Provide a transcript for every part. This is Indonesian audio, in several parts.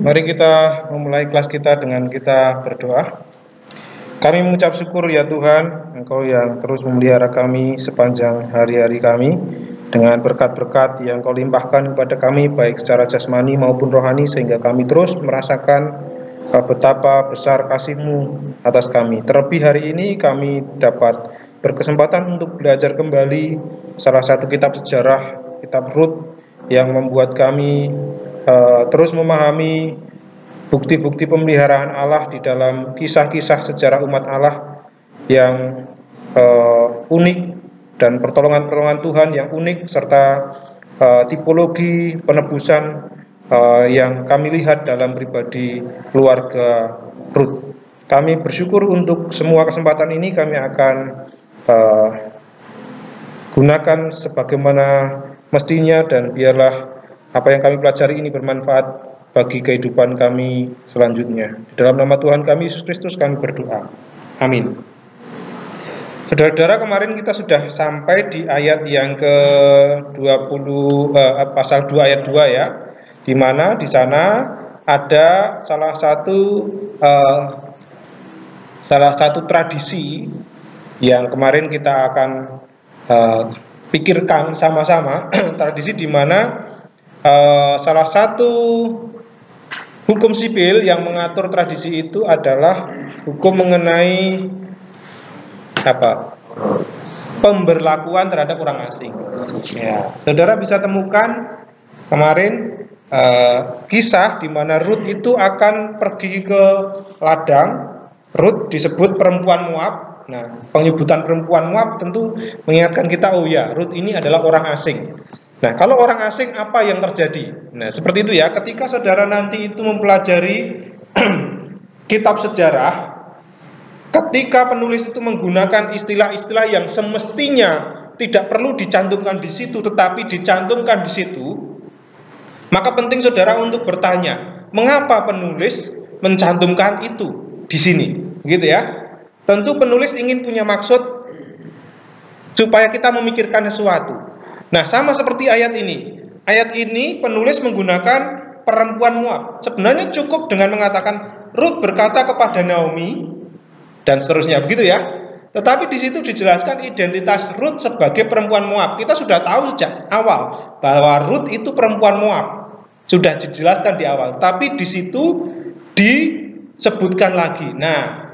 Mari kita memulai kelas kita dengan kita berdoa. Kami mengucap syukur ya Tuhan, Engkau yang terus memelihara kami sepanjang hari-hari kami dengan berkat-berkat yang Engkau limpahkan kepada kami baik secara jasmani maupun rohani, sehingga kami terus merasakan betapa besar kasih-Mu atas kami. Terlebih hari ini kami dapat berkesempatan untuk belajar kembali salah satu kitab sejarah, kitab Rut, yang membuat kami terus memahami bukti-bukti pemeliharaan Allah di dalam kisah-kisah sejarah umat Allah yang unik, dan pertolongan-pertolongan Tuhan yang unik, serta tipologi penebusan yang kami lihat dalam pribadi keluarga Rut. Kami bersyukur untuk semua kesempatan ini. Kami akan gunakan sebagaimana mestinya, dan biarlah apa yang kami pelajari ini bermanfaat bagi kehidupan kami selanjutnya. Di dalam nama Tuhan kami Yesus Kristus kami berdoa. Amin. Saudara-saudara, kemarin kita sudah sampai di ayat yang ke-20, pasal 2 ayat 2 ya, di mana di sana ada salah satu tradisi yang kemarin kita akan pikirkan sama-sama. Tradisi di mana salah satu hukum sipil yang mengatur tradisi itu adalah hukum mengenai pemberlakuan terhadap orang asing. Ya, saudara bisa temukan kemarin kisah di mana Rut itu akan pergi ke ladang. Rut disebut perempuan Moab. Nah, penyebutan perempuan Moab tentu mengingatkan kita, oh ya, Rut ini adalah orang asing. Nah, kalau orang asing apa yang terjadi? Nah, seperti itu ya, ketika saudara nanti itu mempelajari kitab sejarah, ketika penulis itu menggunakan istilah-istilah yang semestinya tidak perlu dicantumkan di situ, tetapi dicantumkan di situ, maka penting saudara untuk bertanya, mengapa penulis mencantumkan itu di sini? Gitu ya. Tentu penulis ingin punya maksud supaya kita memikirkan sesuatu. Nah, sama seperti ayat ini. Ayat ini penulis menggunakan perempuan Moab. Sebenarnya cukup dengan mengatakan Rut berkata kepada Naomi dan seterusnya, begitu ya. Tetapi di situ dijelaskan identitas Rut sebagai perempuan Moab. Kita sudah tahu sejak awal bahwa Rut itu perempuan Moab. Sudah dijelaskan di awal. Tapi di situ disebutkan lagi. Nah,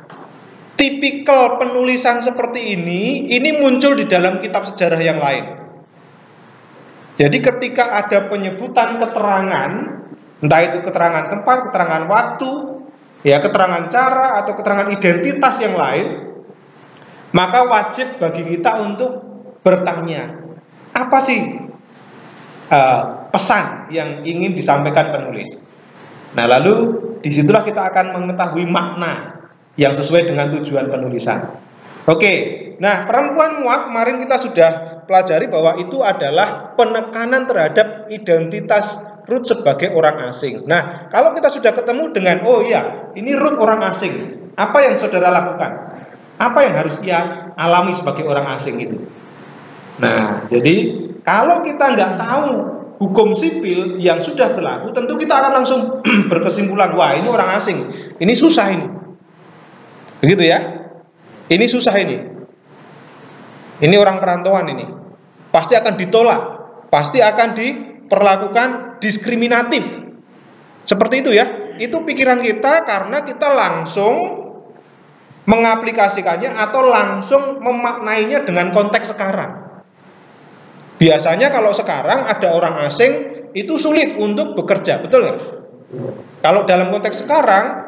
tipikal penulisan seperti ini muncul di dalam kitab sejarah yang lain. Jadi ketika ada penyebutan keterangan, entah itu keterangan tempat, keterangan waktu, ya, keterangan cara, atau keterangan identitas yang lain, maka wajib bagi kita untuk bertanya, apa sih pesan yang ingin disampaikan penulis. Nah, lalu disitulah kita akan mengetahui makna yang sesuai dengan tujuan penulisan. Oke, nah perempuan Moab kemarin kita sudah pelajari bahwa itu adalah penekanan terhadap identitas Rut sebagai orang asing. Nah, kalau kita sudah ketemu dengan, oh iya, ini Rut orang asing, apa yang saudara lakukan? Apa yang harus ia alami sebagai orang asing itu? Nah, jadi kalau kita nggak tahu hukum sipil yang sudah berlaku, tentu kita akan langsung berkesimpulan, wah ini orang asing, ini susah ini. Begitu ya? Ini susah ini. Ini orang perantauan ini. Pasti akan ditolak, pasti akan diperlakukan diskriminatif. Seperti itu ya. Itu pikiran kita karena kita langsung mengaplikasikannya atau langsung memaknainya dengan konteks sekarang. Biasanya kalau sekarang ada orang asing itu sulit untuk bekerja, betul nggak? Kalau dalam konteks sekarang,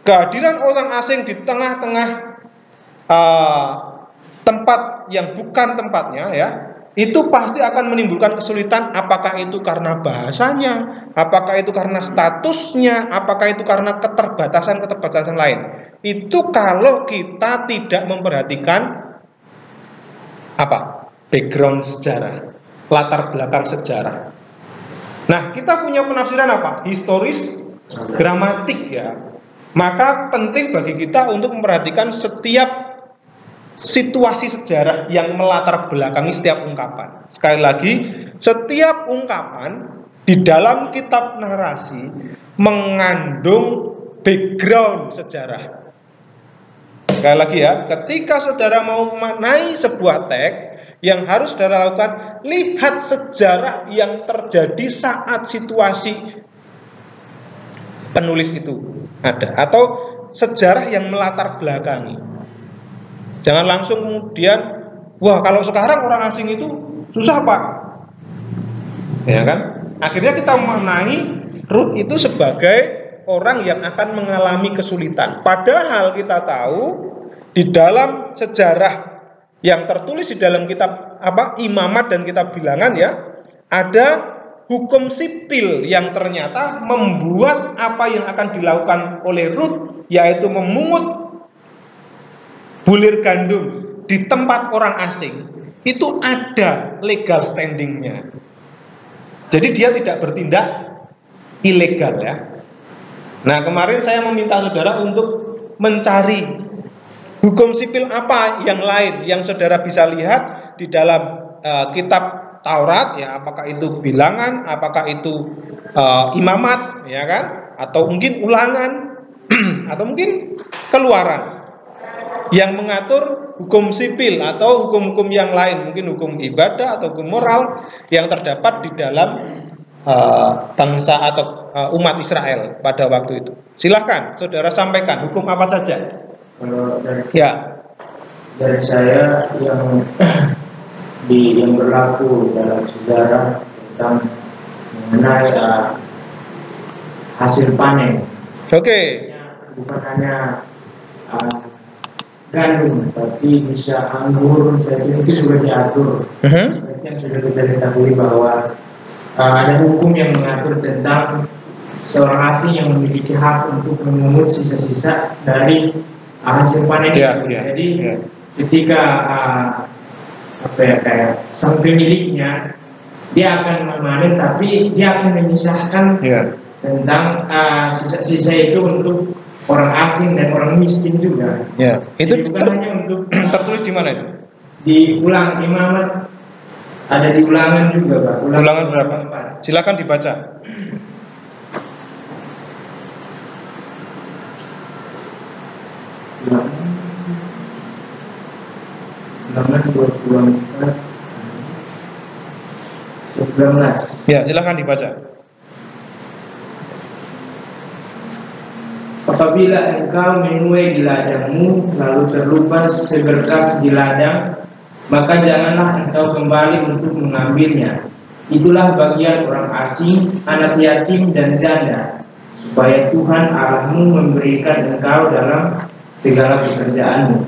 kehadiran orang asing di tengah-tengah tempat yang bukan tempatnya ya, itu pasti akan menimbulkan kesulitan. Apakah itu karena bahasanya, apakah itu karena statusnya, apakah itu karena keterbatasan lain. Itu kalau kita tidak memperhatikan background sejarah, latar belakang sejarah. Nah, kita punya penafsiran historis, gramatik ya. Maka penting bagi kita untuk memperhatikan setiap situasi sejarah yang melatar belakangi setiap ungkapan. Sekali lagi, setiap ungkapan di dalam kitab narasi mengandung background sejarah. Sekali lagi ya, ketika saudara mau memaknai sebuah teks, yang harus saudara lakukan, lihat sejarah yang terjadi saat situasi penulis itu ada, atau sejarah yang melatar belakangi. Jangan langsung kemudian, wah kalau sekarang orang asing itu susah Pak, ya kan? Akhirnya kita memaknai Ruth itu sebagai orang yang akan mengalami kesulitan. Padahal kita tahu di dalam sejarah yang tertulis di dalam kitab Imamat dan kitab Bilangan ya, ada hukum sipil yang ternyata membuat apa yang akan dilakukan oleh Ruth, yaitu memungut bulir gandum di tempat orang asing, itu ada legal standingnya. Jadi dia tidak bertindak ilegal ya. Nah kemarin saya meminta saudara untuk mencari hukum sipil apa yang lain yang saudara bisa lihat di dalam kitab Taurat ya, apakah itu Bilangan, apakah itu Imamat ya kan, atau mungkin Ulangan atau mungkin Keluaran yang mengatur hukum sipil atau hukum-hukum yang lain, mungkin hukum ibadah atau hukum moral yang terdapat di dalam bangsa atau umat Israel pada waktu itu. Silahkan saudara sampaikan hukum apa saja. Dari saya yang berlaku dalam sejarah tentang mengenai hasil panen. Oke. Bukan hanya gandum, tapi bisa anggur, itu sudah diatur. Seperti yang sudah kita ketahui bahwa ada hukum yang mengatur tentang seorang asing yang memiliki hak untuk memungut sisa-sisa dari hasil panen itu. Jadi ketika kayak sang pemiliknya, dia akan memanen, tapi dia akan memisahkan tentang sisa-sisa itu untuk orang asing dan orang miskin juga. Itu bukan hanya untuk tertulis di mana itu? Di Imamat, ada di Ulangan juga Pak. Ulangan berapa? Silakan dibaca. Ulangan 19. Ya, silakan dibaca. Apabila engkau menuai di ladangmu, lalu terlupa seberkas di ladang, maka janganlah engkau kembali untuk mengambilnya. Itulah bagian orang asing, anak yatim dan janda, supaya Tuhan Allahmu memberikan engkau dalam segala pekerjaanmu.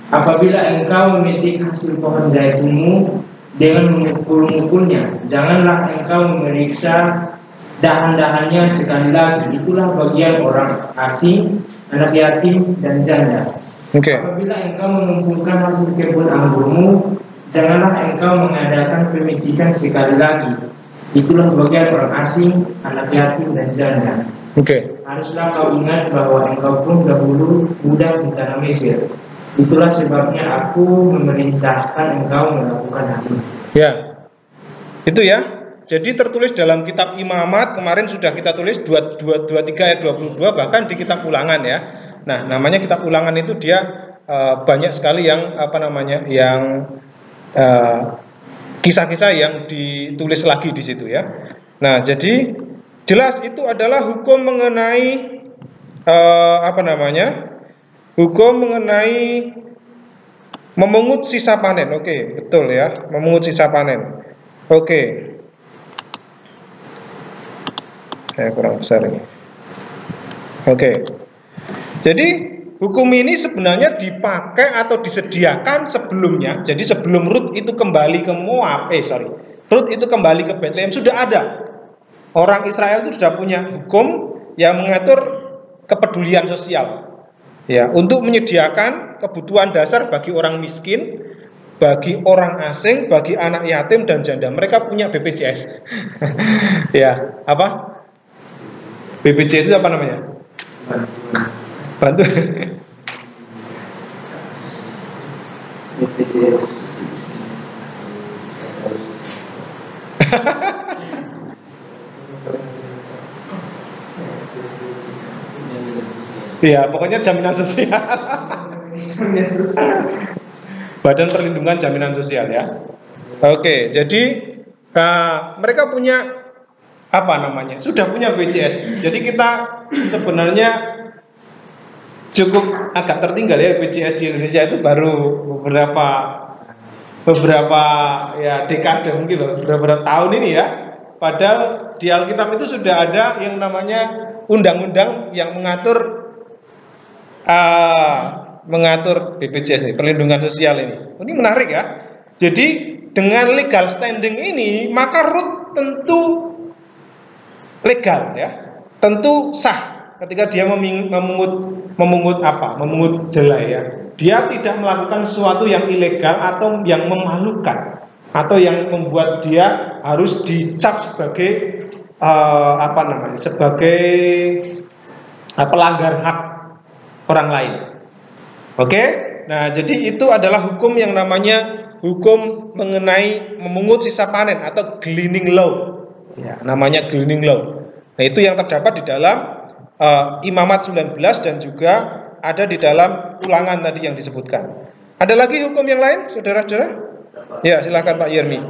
Apabila engkau memetik hasil pohon zaitunmu dengan memukul-mukulnya, janganlah engkau memeriksa dahan-dahannya sekali lagi. Itulah bagian orang asing, anak yatim dan janda. Apabila engkau mengumpulkan hasil kebun anggurmu, janganlah engkau mengadakan pemetikan sekali lagi. Itulah bagian orang asing, anak yatim dan janda. Haruslah kau ingat bahwa engkau pun dahulu budak di tanah Mesir. Itulah sebabnya aku memerintahkan engkau melakukan hal ini. Ya, itu ya. Jadi tertulis dalam kitab Imamat, kemarin sudah kita tulis 23 ayat 22, bahkan di kitab Ulangan ya. Nah, namanya kitab Ulangan itu dia banyak sekali yang yang kisah-kisah yang ditulis lagi di situ ya. Nah, jadi jelas itu adalah hukum mengenai hukum mengenai memungut sisa panen. Oke, betul ya, memungut sisa panen. Oke. Saya kurang besar ini. Oke. Jadi hukum ini sebenarnya dipakai atau disediakan sebelumnya. Jadi sebelum Ruth itu kembali ke Moab, Ruth itu kembali ke Bethlehem sudah ada. Orang Israel itu sudah punya hukum yang mengatur kepedulian sosial. Ya, untuk menyediakan kebutuhan dasar bagi orang miskin, bagi orang asing, bagi anak yatim dan janda. Mereka punya BPJS. Ya, apa? BPJS itu apa namanya? Bantu. BPJS. Ya, pokoknya jaminan sosial. Jaminan sosial. Badan Perlindungan Jaminan Sosial ya. Oke, jadi mereka punya apa namanya? Sudah punya BPJS. Jadi kita sebenarnya cukup agak tertinggal ya, BPJS di Indonesia itu baru beberapa ya dekade mungkin loh, beberapa tahun ini ya. Padahal di Alkitab itu sudah ada yang namanya undang-undang yang mengatur BPJS ini, perlindungan sosial ini. Ini menarik ya. Jadi dengan legal standing ini, maka Ruth tentu legal ya, tentu sah ketika dia memungut jelai ya. Dia tidak melakukan sesuatu yang ilegal atau yang memalukan atau yang membuat dia harus dicap sebagai sebagai pelanggar hak orang lain. Oke? Nah, jadi itu adalah hukum yang namanya hukum mengenai memungut sisa panen atau gleaning law. Ya, namanya gleaning law. Nah, itu yang terdapat di dalam Imamat 19 dan juga ada di dalam Ulangan tadi yang disebutkan. Ada lagi hukum yang lain, saudara-saudara? Ya, silakan Pak Yermi.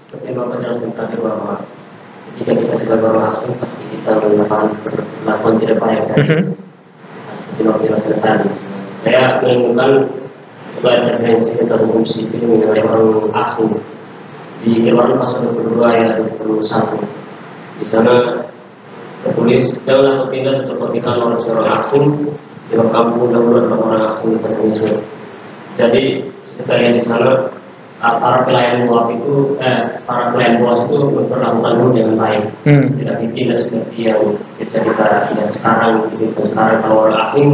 Seperti Bapak jelaskan tadi bahwa ketika kita sebagai orang asing pasti kita melakukan perlakuan tidak baik kan? Seperti Bapak jelaskan tadi. Saya menemukan sebuah referensi tentang hukum sipil mengenai orang asing di Keluaran pasal 22 ayat 21. Di sana tertulis, janganlah kau pindah seperti orang asing, sebab kamu dahulu adalah orang asing di tanah Mesir. Jadi kita lihat di sana para pelayan Boas itu memperlakukan Ruth dengan baik, tidak dipindah seperti yang bisa kita lihat sekarang. Sekarang kalau orang asing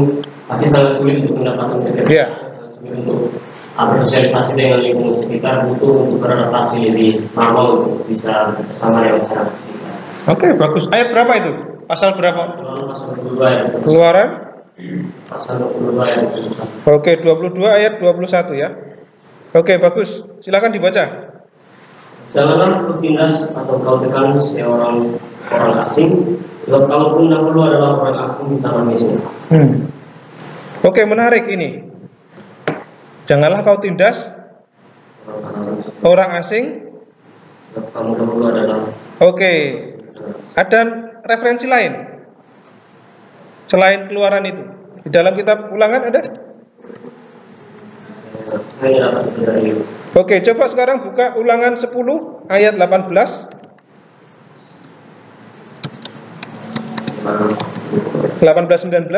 pasti sangat sulit untuk mendapatkan pekerjaan, sangat sulit untuk bersosialisasi dengan lingkungan sekitar, butuh untuk beradaptasi lebih lama untuk bisa bersama dengan masyarakat sekitar. Oke, bagus. Ayat berapa itu? Pasal berapa? Pasal 22 ayat. Keluaran? Pasal 22 ayat 21. Oke, 22 ayat 21 ya. Oke, bagus. Silakan dibaca. Janganlah kau tindas atau kau tekan seorang asing, sebab kamu pun dahulu adalah orang asing di tanah Mesir. Oke, menarik ini. Janganlah kau tindas orang asing. Sebab kamu dahulu adalah. Oke. Ada referensi lain selain Keluaran itu? Di dalam kitab Ulangan ada? Oke, coba sekarang buka Ulangan 10 ayat 18. 18-19.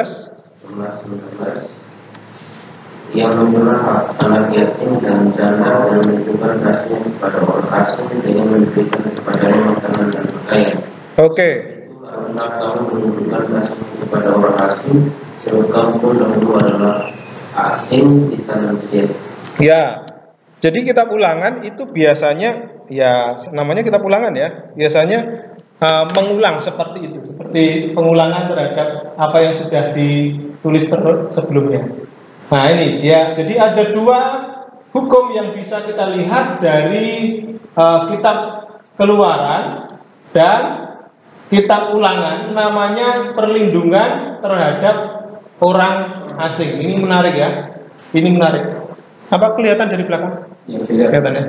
Yang membunuh anak yatim dan janda dan menunjukkan kasihnya kepada orang asing dengan memberikan kepadanya makanan dan pakaian. Oke. Karena kamu menunjukkan kasih kepada orang asing, sebab kamu pun dahulu adalah asing di tanah Mesir. Ya, jadi kitab Ulangan itu biasanya ya namanya kitab Ulangan ya, biasanya mengulang seperti itu, seperti pengulangan terhadap apa yang sudah ditulis sebelumnya. Nah ini dia, jadi ada dua hukum yang bisa kita lihat dari kitab Keluaran dan kitab Ulangan, namanya perlindungan terhadap orang asing. Ini menarik ya, ini menarik. Apa kelihatan dari belakang? Ya, kelihatan ya.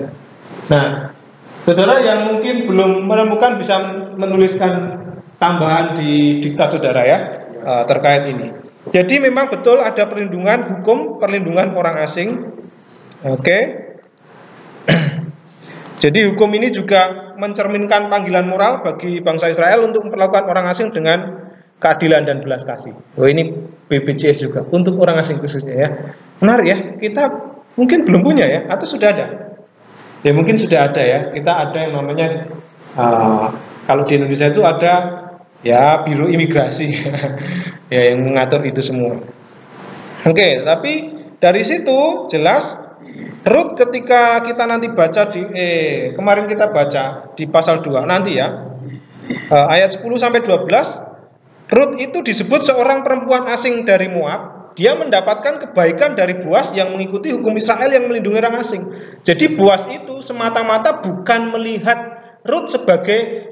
Nah, saudara yang mungkin belum menemukan bisa menuliskan tambahan di diktat saudara ya terkait ini. Jadi memang betul ada perlindungan hukum, perlindungan orang asing. Oke. Jadi hukum ini juga mencerminkan panggilan moral bagi bangsa Israel untuk memperlakukan orang asing dengan keadilan dan belas kasih. Oh ini BPJS juga untuk orang asing khususnya ya. Menarik ya, kita mungkin belum punya ya, atau sudah ada? Ya mungkin sudah ada ya. Kita ada yang namanya kalau di Indonesia itu ada ya Biro Imigrasi ya yang mengatur itu semua. Oke, tapi dari situ jelas Ruth ketika kita nanti baca di kemarin kita baca di pasal 2 nanti ya ayat 10 sampai 12, Ruth itu disebut seorang perempuan asing dari Moab. Dia mendapatkan kebaikan dari Boas yang mengikuti hukum Israel yang melindungi orang asing. Jadi Boas itu semata-mata bukan melihat Ruth sebagai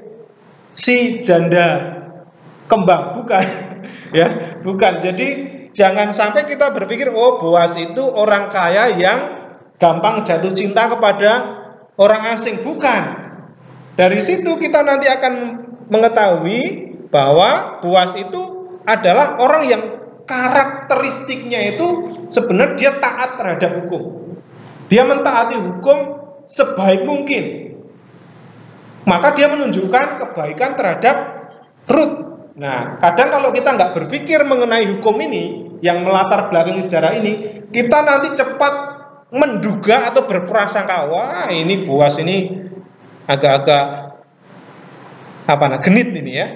si janda kembang, bukan ya, bukan. Jadi jangan sampai kita berpikir, oh Boas itu orang kaya yang gampang jatuh cinta kepada orang asing. Bukan. Dari situ kita nanti akan mengetahui bahwa Boas itu adalah orang yang karakteristiknya itu sebenarnya dia taat terhadap hukum. Dia mentaati hukum sebaik mungkin. Maka dia menunjukkan kebaikan terhadap Ruth. Nah, kadang kalau kita nggak berpikir mengenai hukum ini, yang melatar belakang sejarah ini, kita nanti cepat menduga atau berprasangka, wah ini Boas ini agak-agak genit ini ya,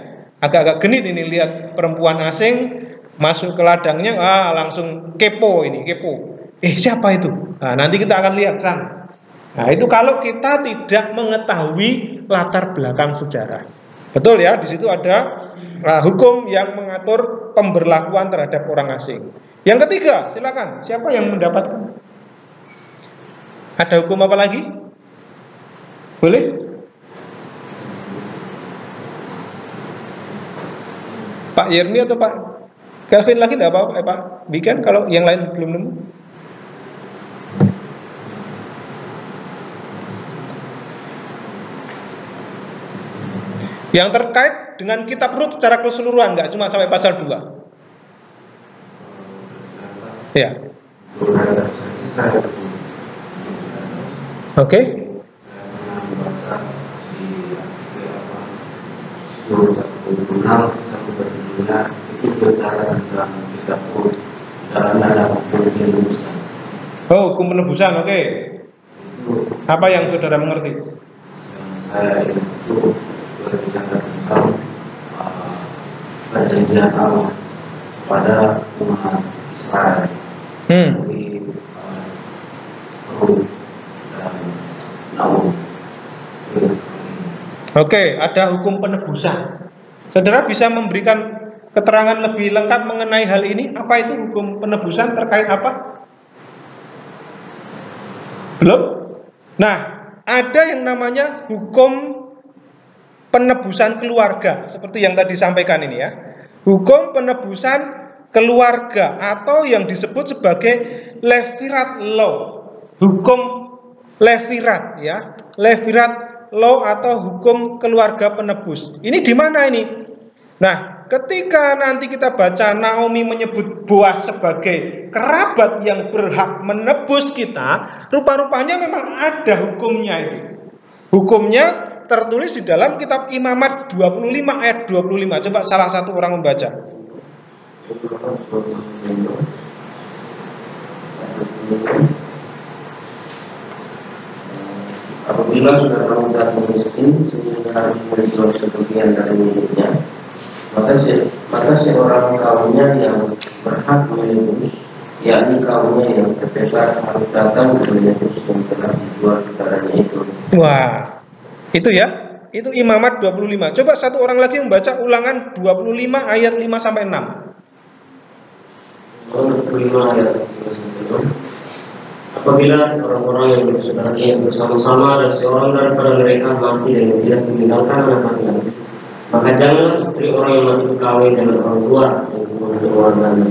agak-agak genit ini, lihat perempuan asing masuk ke ladangnya, langsung kepo ini, kepo. Siapa itu? Nah, nanti kita akan lihat sana. Nah, itu kalau kita tidak mengetahui latar belakang sejarah. Betul ya, di situ ada hukum yang mengatur pemberlakuan terhadap orang asing. Yang ketiga, silakan. Siapa yang mendapatkan? Ada hukum apa lagi? Boleh? Pak Yermi atau Pak Kelvin lagi enggak apa-apa, Pak Biken kalau yang lain belum nemu. Yang terkait dengan kitab Rut secara keseluruhan, nggak cuma sampai pasal 2. Ya. Oke. Oh, hukum penebusan, oke. Apa yang saudara mengerti? Saya itu berbicara tentang perjanjian Allah pada umat Israel dari Rut dan Naum. Oke, ada hukum penebusan. Saudara bisa memberikan keterangan lebih lengkap mengenai hal ini? Apa itu hukum penebusan, terkait apa? Belum? Nah, ada yang namanya hukum penebusan keluarga, seperti yang tadi disampaikan ini ya. Hukum penebusan keluarga atau yang disebut sebagai Levirat Law. Hukum Levirat ya. Levirat Law atau hukum keluarga penebus. Ini di mana ini? Nah, ketika nanti kita baca Naomi menyebut Boas sebagai kerabat yang berhak menebus kita, rupa-rupanya memang ada hukumnya itu. Hukumnya tertulis di dalam kitab Imamat 25 ayat 25. Coba salah satu orang membaca. Apabila saudara muda miskin sehingga harus menjual sebagian dari miliknya, maka seorang kaumnya yang berhak menebus, yakni kaumnya yang terbebas, harus datang dan menebus yang telah dijual saudaranya itu. Wah, itu ya, itu Imamat 25. Coba satu orang lagi membaca Ulangan 25 ayat 5 sampai 6. 25 ayat 5 sampai 6. Apabila orang-orang yang bersaudara bersama-sama dan seorang daripada mereka mati dan tidak meninggalkan anak laki-laki, maka janganlah istri orang yang mati kawin dengan orang tua yang kemudian keluarganya.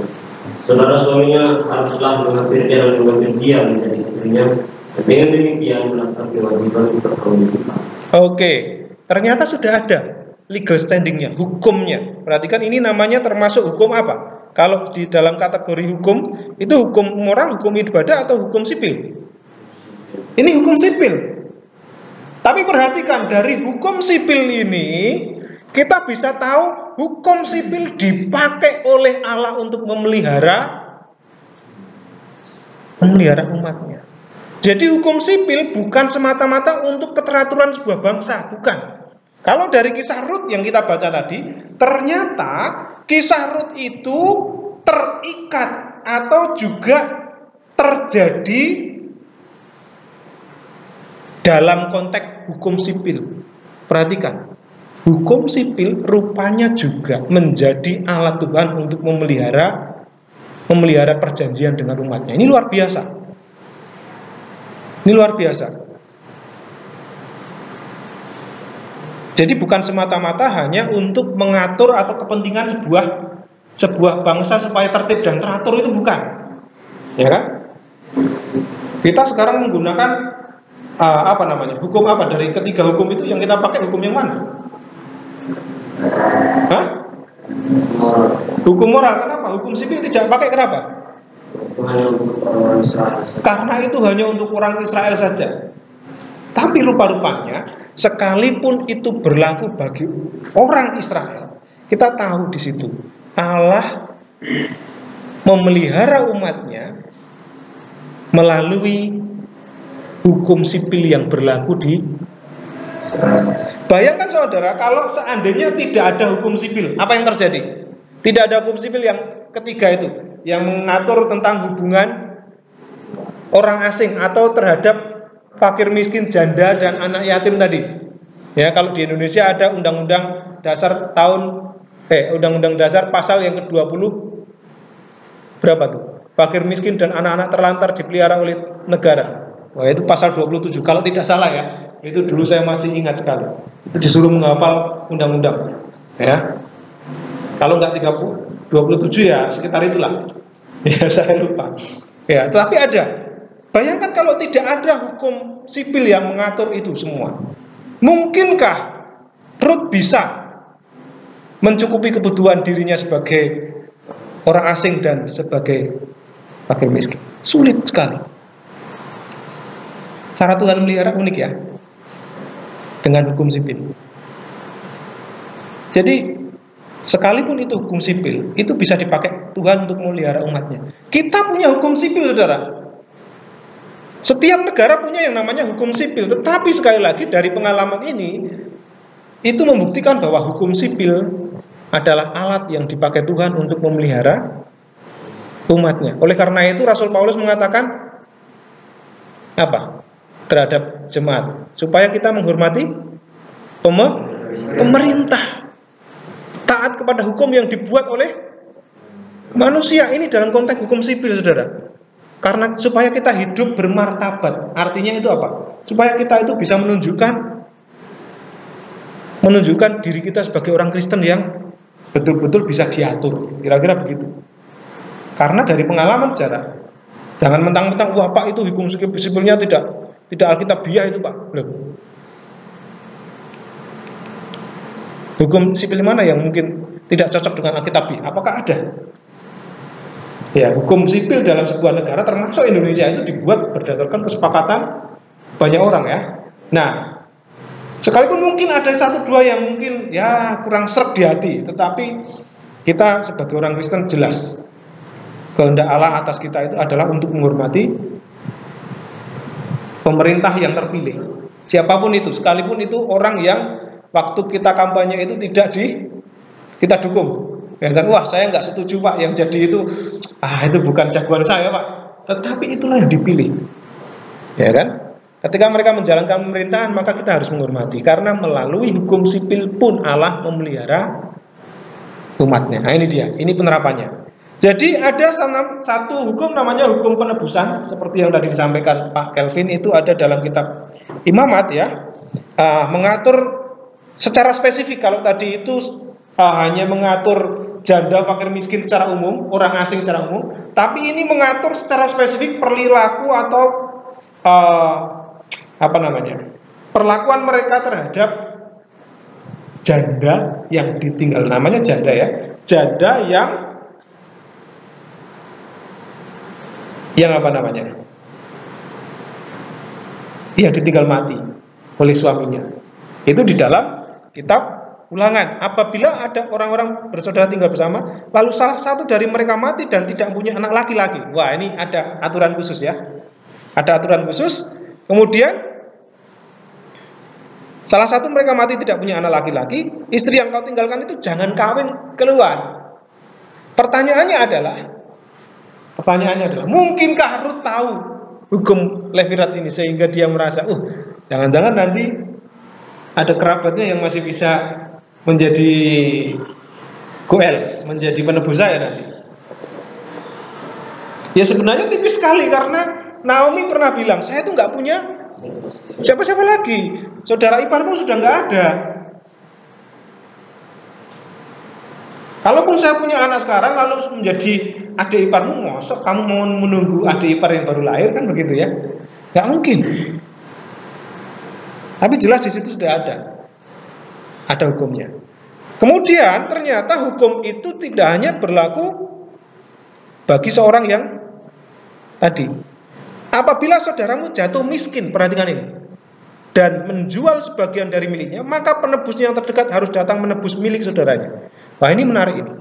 Saudara suaminya haruslah menghampirnya dan mengambil dia menjadi istrinya, dan dengan demikian melakukan kewajiban perkawinan. Oke, ternyata sudah ada legal standingnya, hukumnya. Perhatikan, ini namanya termasuk hukum apa? Kalau di dalam kategori hukum, itu hukum moral, hukum ibadah, atau hukum sipil? Ini hukum sipil. Tapi perhatikan, dari hukum sipil ini kita bisa tahu hukum sipil dipakai oleh Allah untuk memelihara umatnya. Jadi hukum sipil bukan semata-mata untuk keteraturan sebuah bangsa, bukan. Kalau dari kisah Rut yang kita baca tadi, ternyata kisah Rut itu terikat atau juga terjadi dalam konteks hukum sipil. Perhatikan, hukum sipil rupanya juga menjadi alat Tuhan untuk memelihara perjanjian dengan umatnya. Ini luar biasa. Ini luar biasa. Jadi bukan semata-mata hanya untuk mengatur atau kepentingan sebuah sebuah bangsa supaya tertib dan teratur, itu bukan, ya kan? Kita sekarang menggunakan hukum apa dari ketiga hukum itu yang kita pakai, hukum yang mana? Hah? Hukum moral. Kenapa? Hukum sipil tidak pakai, kenapa? Karena itu hanya untuk orang Israel saja. Tapi rupa-rupanya sekalipun itu berlaku bagi orang Israel, kita tahu di situ Allah memelihara umatnya melalui hukum sipil yang berlaku di. Bayangkan saudara, kalau seandainya tidak ada hukum sipil, apa yang terjadi? Tidak ada hukum sipil yang ketiga itu, yang mengatur tentang hubungan orang asing atau terhadap fakir miskin, janda dan anak yatim tadi. Ya, kalau di Indonesia ada Undang-Undang Dasar Undang-Undang Dasar pasal yang ke-20 berapa tuh? Fakir miskin dan anak-anak terlantar dipelihara oleh negara. Wah, itu pasal 27 kalau tidak salah ya. Itu dulu saya masih ingat sekali. Itu disuruh menghafal undang-undang. Ya. Kalau enggak 27 ya sekitar itulah. Ya, saya lupa. Ya, tetapi ada. Bayangkan kalau tidak ada hukum sipil yang mengatur itu semua. Mungkinkah Ruth bisa mencukupi kebutuhan dirinya sebagai orang asing dan sebagai fakir miskin? Sulit sekali. Cara Tuhan melihara unik ya, dengan hukum sipil. Jadi sekalipun itu hukum sipil, itu bisa dipakai Tuhan untuk melihara umatnya. Kita punya hukum sipil, saudara. Setiap negara punya yang namanya hukum sipil. Tetapi sekali lagi dari pengalaman ini, itu membuktikan bahwa hukum sipil adalah alat yang dipakai Tuhan untuk memelihara umatnya. Oleh karena itu Rasul Paulus mengatakan apa? Terhadap jemaat, supaya kita menghormati pemerintah, taat kepada hukum yang dibuat oleh manusia. Ini dalam konteks hukum sipil, saudara. Karena supaya kita hidup bermartabat. Artinya itu apa? Supaya kita itu bisa menunjukkan diri kita sebagai orang Kristen yang betul-betul bisa diatur. Kira-kira begitu. Karena dari pengalaman, saudara, jangan mentang-mentang wah Pak itu hukum sipilnya tidak alkitabiah itu Pak. Loh. Hukum sipil mana yang mungkin tidak cocok dengan alkitabiah? Apakah ada? Ya, hukum sipil dalam sebuah negara termasuk Indonesia itu dibuat berdasarkan kesepakatan banyak orang ya. Nah, sekalipun mungkin ada satu dua yang mungkin ya kurang sreg di hati, tetapi kita sebagai orang Kristen jelas kehendak Allah atas kita itu adalah untuk menghormati pemerintah yang terpilih. Siapapun itu, sekalipun itu orang yang waktu kita kampanye itu tidak kita dukung. Ya kan, wah saya nggak setuju Pak yang jadi itu bukan jagoan saya Pak. Tetapi itulah yang dipilih. Ya kan? Ketika mereka menjalankan pemerintahan, maka kita harus menghormati. Karena melalui hukum sipil pun Allah memelihara umatnya. Nah ini dia, ini penerapannya. Jadi ada satu hukum namanya hukum penebusan. Seperti yang tadi disampaikan Pak Kelvin, itu ada dalam kitab Imamat ya. Mengatur secara spesifik. Kalau tadi itu hanya mengatur janda fakir miskin secara umum, orang asing secara umum, tapi ini mengatur secara spesifik perilaku atau perlakuan mereka terhadap janda yang ditinggal. Namanya janda ya, janda yang ditinggal mati oleh suaminya. Itu di dalam kitab Ulangan. Apabila ada orang-orang bersaudara tinggal bersama, lalu salah satu dari mereka mati dan tidak punya anak laki-laki. Wah, ini ada aturan khusus ya. Ada aturan khusus. Kemudian salah satu mereka mati tidak punya anak laki-laki, istri yang kau tinggalkan itu jangan kawin keluar. Pertanyaannya adalah, mungkinkah Ruth tahu hukum Levirat ini sehingga dia merasa, jangan-jangan nanti ada kerabatnya yang masih bisa menjadi goel, menjadi penebus saya nanti. Ya sebenarnya tipis sekali, karena Naomi pernah bilang, saya itu nggak punya siapa-siapa lagi, saudara iparmu sudah nggak ada. Kalaupun saya punya anak sekarang lalu menjadi adik iparmu, mosok kamu mau menunggu adik ipar yang baru lahir, kan begitu ya? Nggak mungkin. Tapi jelas di situ sudah ada hukumnya. Kemudian ternyata hukum itu tidak hanya berlaku bagi seorang yang tadi. Apabila saudaramu jatuh miskin, perhatikan ini, dan menjual sebagian dari miliknya, maka penebusnya yang terdekat harus datang menebus milik saudaranya. Wah, ini menarik ini.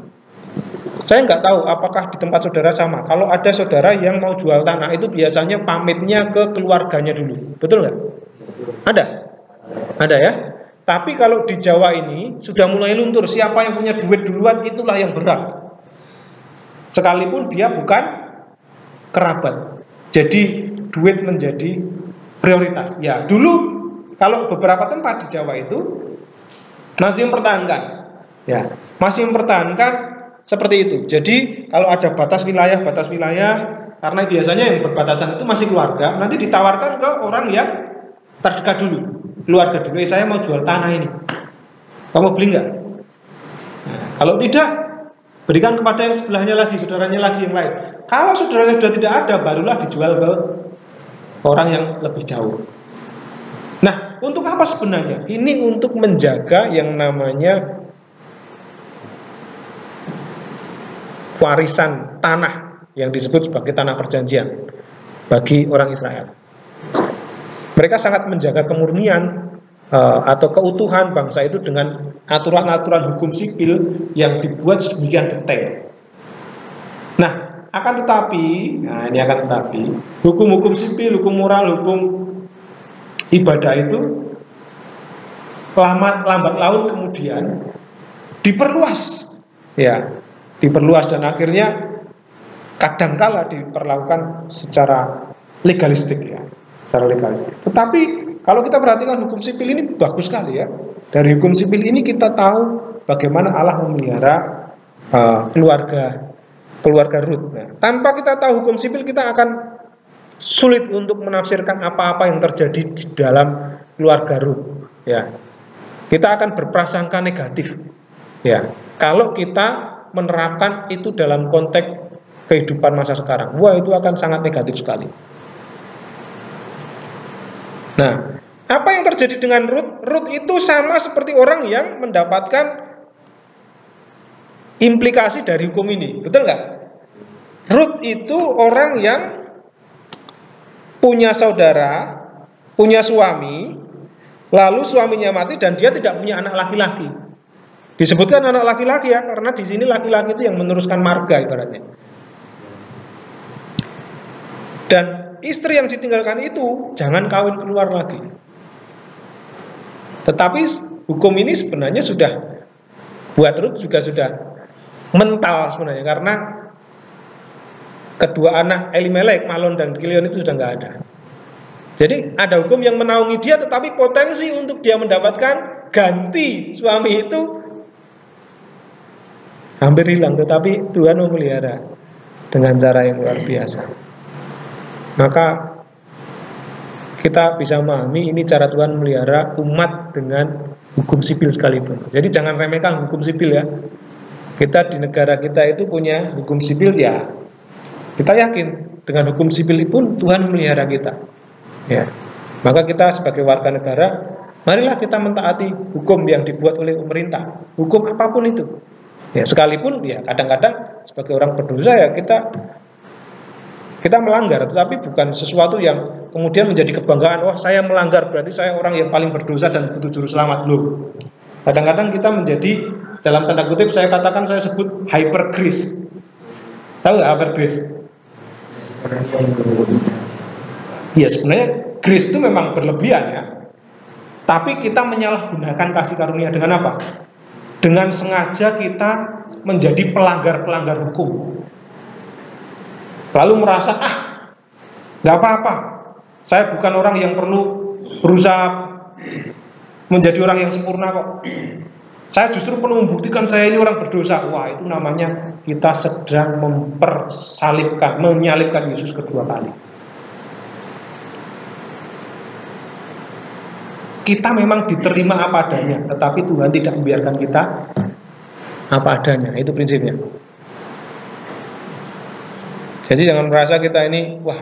Saya nggak tahu apakah di tempat saudara sama. Kalau ada saudara yang mau jual tanah, itu biasanya pamitnya ke keluarganya dulu. Betul nggak? Ada ya. Tapi kalau di Jawa ini sudah mulai luntur. Siapa yang punya duit duluan, itulah yang berat. Sekalipun dia bukan kerabat. Jadi duit menjadi prioritas. Ya, dulu kalau beberapa tempat di Jawa itu masih mempertahankan. Ya, masih mempertahankan seperti itu. Jadi kalau ada batas wilayah, karena biasanya yang berbatasan itu masih keluarga, nanti ditawarkan ke orang yang terdekat dulu, keluarga dulu. Saya mau jual tanah ini, kamu beli nggak? Nah, kalau tidak, berikan kepada yang sebelahnya lagi, saudaranya lagi yang lain. Kalau saudaranya sudah tidak ada, barulah dijual ke orang yang lebih jauh. Nah, untuk apa sebenarnya? Ini untuk menjaga yang namanya warisan tanah yang disebut sebagai tanah perjanjian bagi orang Israel. Mereka sangat menjaga kemurnian atau keutuhan bangsa itu dengan aturan-aturan hukum sipil yang dibuat sedemikian detail. Nah, ini akan tetapi hukum-hukum sipil, hukum moral, hukum ibadah itu lambat laun kemudian diperluas, ya. Diperluas dan akhirnya kadangkala diperlakukan secara legalistik ya, secara legalistik. Tetapi kalau kita perhatikan hukum sipil ini bagus sekali ya. Dari hukum sipil ini kita tahu bagaimana Allah memelihara keluarga Rut. Nah, tanpa kita tahu hukum sipil, kita akan sulit untuk menafsirkan apa-apa yang terjadi di dalam keluarga Rut. Ya, kita akan berprasangka negatif. Ya, kalau kita menerapkan itu dalam konteks kehidupan masa sekarang, wah itu akan sangat negatif sekali. Nah, apa yang terjadi dengan Rut? Rut itu sama seperti orang yang mendapatkan implikasi dari hukum ini, betul nggak? Rut itu orang yang punya saudara, punya suami, lalu suaminya mati dan dia tidak punya anak laki-laki. Disebutkan anak laki-laki ya, karena di sini laki-laki itu yang meneruskan marga ibaratnya. Dan istri yang ditinggalkan itu jangan kawin keluar lagi. Tetapi hukum ini sebenarnya sudah buat Rut juga sudah mental sebenarnya, karena kedua anak Elimelek, Malon dan Kilion itu sudah nggak ada. Jadi ada hukum yang menaungi dia, tetapi potensi untuk dia mendapatkan ganti suami itu hampir hilang, tetapi Tuhan memelihara dengan cara yang luar biasa. Maka kita bisa memahami ini cara Tuhan memelihara umat dengan hukum sipil sekalipun. Jadi jangan remehkan hukum sipil ya. Kita di negara kita itu punya hukum sipil ya. Kita yakin dengan hukum sipil pun Tuhan memelihara kita. Ya. Maka kita sebagai warga negara, marilah kita mentaati hukum yang dibuat oleh pemerintah, hukum apapun itu. Ya, sekalipun ya kadang-kadang sebagai orang berdosa ya kita melanggar, tetapi bukan sesuatu yang kemudian menjadi kebanggaan. Wah, saya melanggar berarti saya orang yang paling berdosa dan butuh juru selamat. Loh. Kadang-kadang kita menjadi, dalam tanda kutip saya katakan, saya sebut hyper grace. Tahu nggak hyper grace? Ya sebenarnya grace itu memang berlebihan ya. Tapi kita menyalahgunakan kasih karunia dengan apa? Dengan sengaja kita menjadi pelanggar-pelanggar hukum. Lalu merasa, nggak apa-apa, saya bukan orang yang perlu berusaha menjadi orang yang sempurna kok. Saya justru perlu membuktikan saya ini orang berdosa. Wah, itu namanya kita sedang menyalibkan Yesus kedua kali. Kita memang diterima apa adanya, tetapi Tuhan tidak membiarkan kita apa adanya, itu prinsipnya. Jadi jangan merasa kita ini, wah,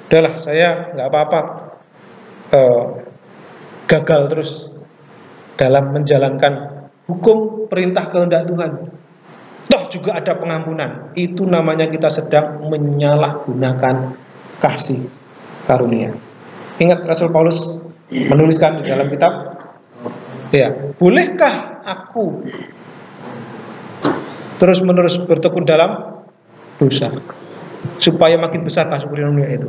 udahlah saya nggak apa-apa, gagal terus dalam menjalankan hukum perintah kehendak Tuhan. Toh juga ada pengampunan. Itu namanya kita sedang menyalahgunakan kasih karunia. Ingat Rasul Paulus menuliskan di dalam kitab, ya, bolehkah aku terus-menerus bertekun dalam dosa supaya makin besar kasih karunia itu?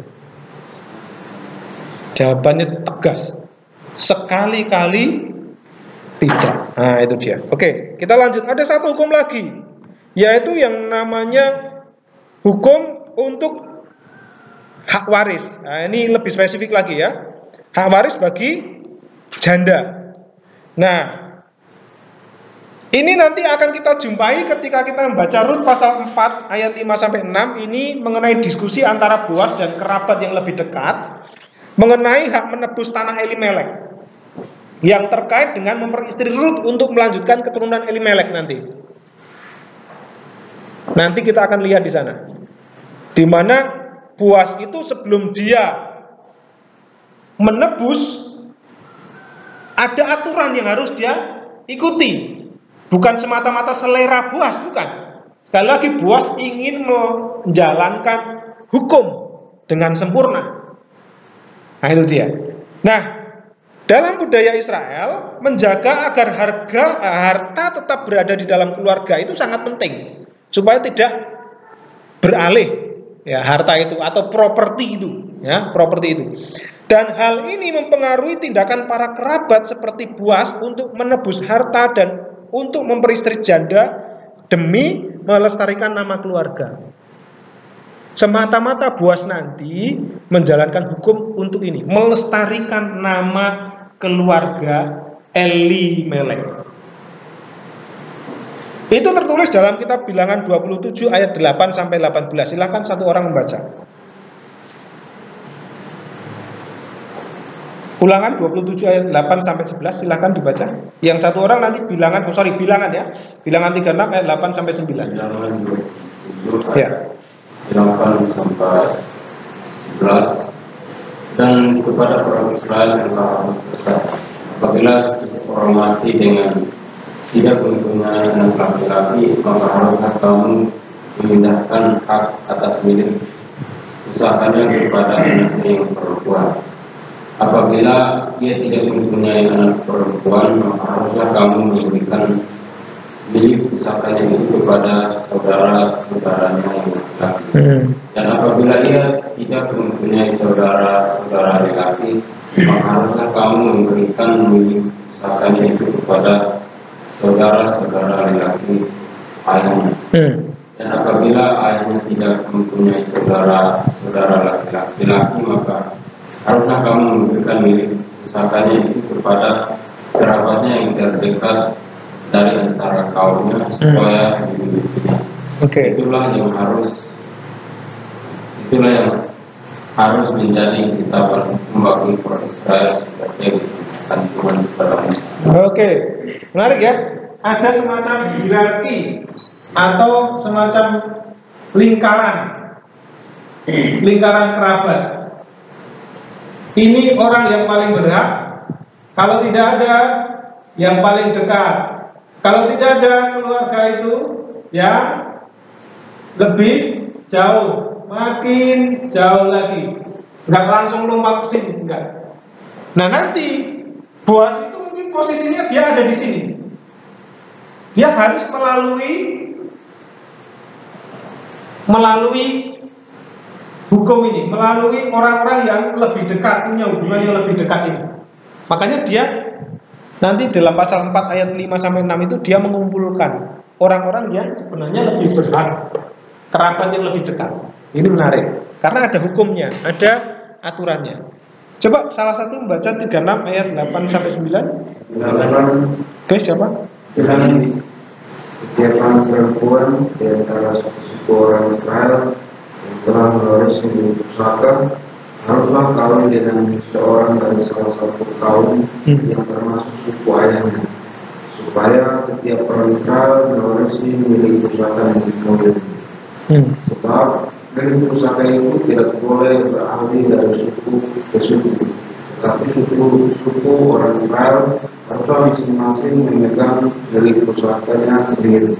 Jawabannya tegas, sekali-kali tidak. Nah itu dia. Oke, kita lanjut. Ada satu hukum lagi, yaitu yang namanya hukum untuk hak waris. Nah ini lebih spesifik lagi ya, hak waris bagi janda. Nah ini nanti akan kita jumpai ketika kita membaca Rut pasal 4 ayat 5-6. Ini mengenai diskusi antara Boas dan kerabat yang lebih dekat mengenai hak menebus tanah Elimelek, yang terkait dengan memperistri Rut untuk melanjutkan keturunan Elimelek nanti. Nanti kita akan lihat di sana, di mana Boas itu sebelum dia menebus ada aturan yang harus dia ikuti. Bukan semata-mata selera Boas, bukan. Sekali lagi Boas ingin menjalankan hukum dengan sempurna. Nah itu dia. Nah, dalam budaya Israel, menjaga agar harta tetap berada di dalam keluarga itu sangat penting, supaya tidak beralih ya harta itu atau properti itu, ya, properti itu. Dan hal ini mempengaruhi tindakan para kerabat seperti Boas untuk menebus harta dan untuk memperistri janda demi melestarikan nama keluarga. Semata-mata Boas nanti menjalankan hukum untuk ini, melestarikan nama keluarga Elimelek. Itu tertulis dalam kitab Bilangan 27 ayat 8-18. Silakan satu orang membaca. Ulangan 27 ayat 8-11, silakan dibaca. Yang satu orang nanti bilangan, bilangan ya. Bilangan 36 ayat 8-9. Bilangan 27 ya. 8-11. Dan kepada orang Israel yang harus berkata, apabila seseorang mati dengan tidak mempunyai anak laki-laki, maka haruslah kamu memindahkan hak atas milik usahanya kepada anaknya yang perempuan. Apabila dia tidak mempunyai anak perempuan, maka haruslah kamu memberikan milik usahanya itu kepada saudara-saudaranya yang laki-laki. Dan apabila ia tidak mempunyai saudara-saudara laki-laki, maka haruslah kamu memberikan milik usahanya itu kepada saudara-saudara laki-laki ayahnya. Dan apabila ayahnya tidak mempunyai saudara-saudara laki-laki, maka haruslah kamu memberikan milik usahanya itu kepada kerabatnya yang terdekat dari antara kaumnya supaya dimilikinya. Itulah yang harus menjadi kitab bagi orang Israel sebagai ketentuan dalam Islam. Menarik ya. Ada semacam hierarki atau semacam lingkaran kerabat. Ini orang yang paling berhak. Kalau tidak ada, yang paling dekat. Kalau tidak ada keluarga itu, ya lebih jauh, makin jauh lagi. Enggak langsung lompat ke sini, enggak. Nah nanti Boas itu mungkin posisinya dia ada di sini. Dia harus melalui hukum ini, melalui orang-orang yang lebih dekat, punya hubungan yang lebih dekat ini. Makanya dia nanti dalam pasal 4 ayat 5-6 itu dia mengumpulkan orang-orang yang sebenarnya lebih berhak, kerabat yang lebih dekat. Ini menarik, karena ada hukumnya, ada aturannya. Coba salah satu membaca 36 ayat 8-9. Oke, siapa? Setiap anak perempuan di antara suku orang Israel yang telah mewaris milik pusaka haruslah kawin dengan seorang dari salah satu kaum yang termasuk suku ayahnya, supaya setiap orang Israel mewarisi milik pusaka yang kemudian. Sebab milik pusaka itu tidak boleh beralih dari suku ke suku, tapi suku orang Israel haruslah masing-masing memegang milik pusakanya sendiri.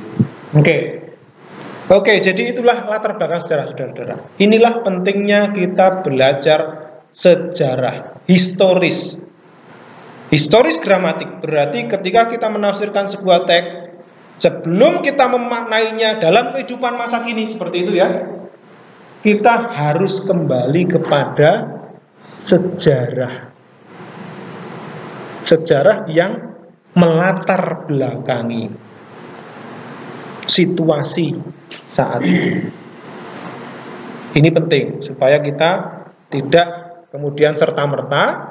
Oke, jadi itulah latar belakang sejarah, saudara-saudara. Inilah pentingnya kita belajar sejarah historis. Historis gramatik berarti ketika kita menafsirkan sebuah teks, sebelum kita memaknainya dalam kehidupan masa kini seperti itu ya, kita harus kembali kepada sejarah. Sejarah yang melatar belakangi situasi saat ini. Ini penting supaya kita tidak kemudian serta-merta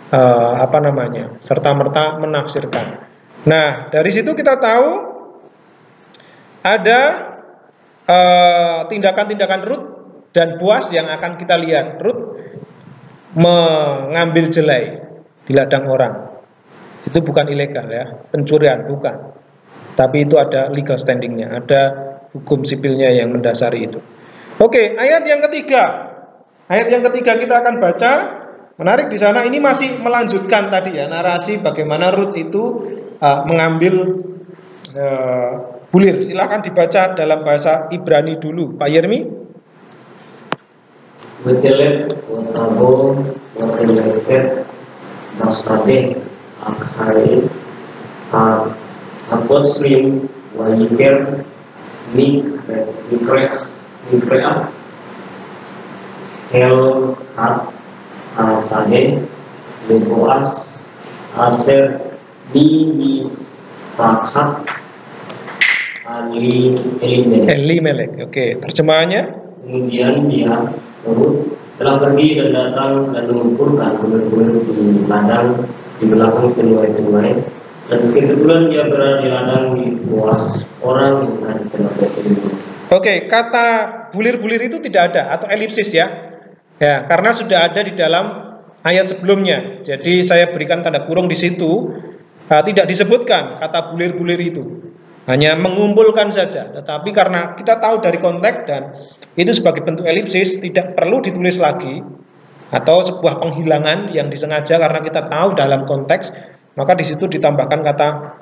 serta-merta menafsirkan. Nah, dari situ kita tahu ada tindakan-tindakan Rut dan Boaz yang akan kita lihat. Rut mengambil jelai di ladang orang. Itu bukan ilegal ya, pencurian bukan. Tapi itu ada legal standingnya, ada hukum sipilnya yang mendasari itu. Oke, ayat yang ketiga. Ayat yang ketiga kita akan baca. Menarik di sana, ini masih melanjutkan tadi ya, narasi bagaimana Rut itu mengambil bulir. Silakan dibaca dalam bahasa Ibrani dulu, Pak Yermi. Betelet, Watabo, Wateleket, Nasrate, Akhari, Apotsrim, Wayiker, Nikreah, Helhat, Asade, Boaz, Aser, Nispakat, Elimelek. Oke, terjemahannya. Kemudian dia telah pergi dan datang dan mengumpulkan bulir-bulir di ladang di belakang penuai-penuai, dan kebetulan dia berada di ladang di Boaz, orang yang ada di tengah itu. Oke, kata bulir-bulir itu tidak ada atau elipsis ya. Ya, karena sudah ada di dalam ayat sebelumnya. Jadi saya berikan tanda kurung di situ. Tidak disebutkan kata bulir-bulir itu. Hanya mengumpulkan saja. Tetapi karena kita tahu dari konteks dan itu sebagai bentuk elipsis, tidak perlu ditulis lagi. Atau sebuah penghilangan yang disengaja karena kita tahu dalam konteks, maka di situ ditambahkan kata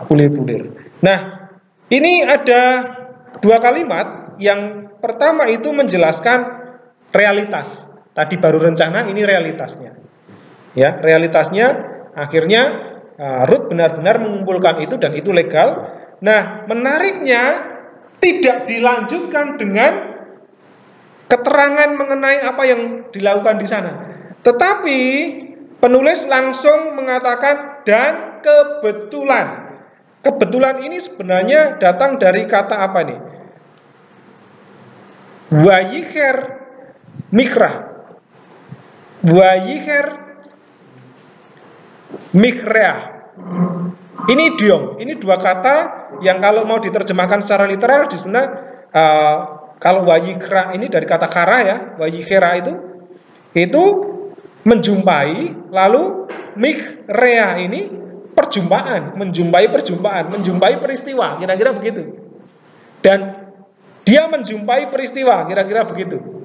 bulir-bulir. Nah, ini ada dua kalimat. Yang pertama itu menjelaskan realitas. Tadi baru rencana, ini realitasnya. Ya, realitasnya akhirnya Rut benar-benar mengumpulkan itu dan itu legal. Nah, menariknya tidak dilanjutkan dengan keterangan mengenai apa yang dilakukan di sana. Tetapi penulis langsung mengatakan dan kebetulan. Kebetulan ini sebenarnya datang dari kata apa nih? Wayiker Mikra, Wayiher Mikrea. Ini idiom. Ini dua kata yang kalau mau diterjemahkan secara literal di sana, kalau wayikra ini dari kata kara ya, wayikera itu menjumpai, lalu mikrea ini perjumpaan, menjumpai peristiwa, kira-kira begitu. Dan dia menjumpai peristiwa, kira-kira begitu.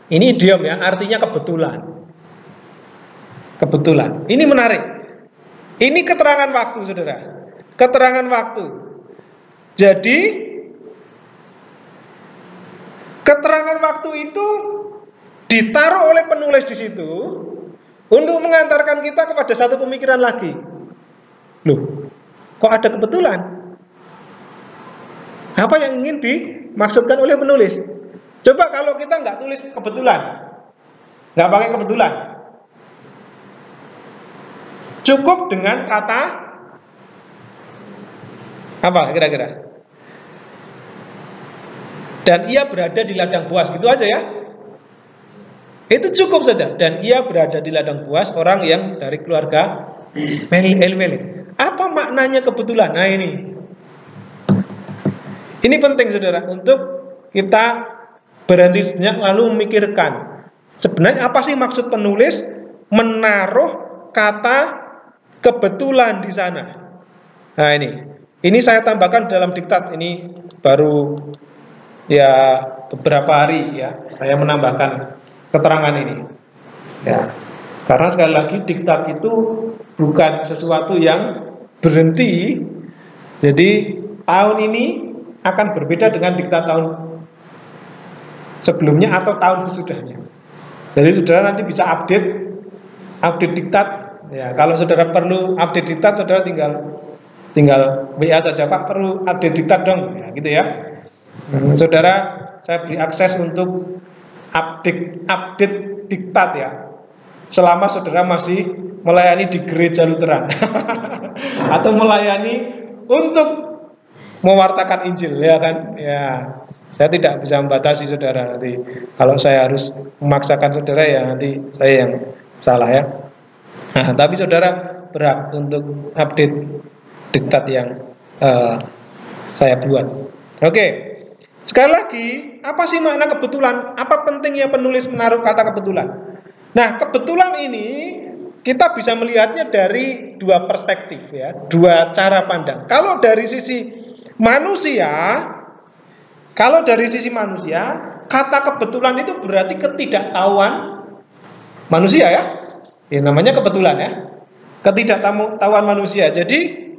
Ini idiom ya, artinya kebetulan. Kebetulan. Ini menarik. Ini keterangan waktu, saudara. Keterangan waktu. Jadi, keterangan waktu itu ditaruh oleh penulis di situ untuk mengantarkan kita kepada satu pemikiran lagi. Loh, kok ada kebetulan? Apa yang ingin dimaksudkan oleh penulis? Coba kalau kita nggak tulis kebetulan, nggak pakai kebetulan, cukup dengan kata apa kira-kira? Dan ia berada di ladang Boaz, gitu aja ya. Itu cukup saja. Dan ia berada di ladang Boaz, orang yang dari keluarga Elimelek. Apa maknanya kebetulan? Nah ini penting saudara untuk kita berhenti sejenak lalu memikirkan sebenarnya apa sih maksud penulis menaruh kata kebetulan di sana. Nah ini saya tambahkan dalam diktat, ini baru ya beberapa hari ya saya menambahkan keterangan ini. Ya, karena sekali lagi diktat itu bukan sesuatu yang berhenti. Jadi tahun ini akan berbeda dengan diktat tahun sebelumnya atau tahun sesudahnya. Jadi saudara nanti bisa update diktat. Ya, kalau saudara perlu update diktat, saudara tinggal WA saja, Pak, perlu update diktat dong, ya, gitu ya. Saudara, saya beri akses untuk update diktat ya, selama saudara masih melayani di gereja Lutheran atau melayani untuk mewartakan Injil, ya kan? Ya, saya tidak bisa membatasi saudara nanti. Kalau saya harus memaksakan saudara, ya nanti saya yang salah ya. Nah, tapi saudara berhak untuk update diktat yang saya buat. Oke, sekali lagi, apa sih makna kebetulan? Apa pentingnya penulis menaruh kata kebetulan? Nah, kebetulan ini kita bisa melihatnya dari dua perspektif ya, dua cara pandang. Kalau dari sisi manusia, kata kebetulan itu berarti ketidaktahuan manusia ya. Ya namanya kebetulan ya. Ketidaktahuan manusia. Jadi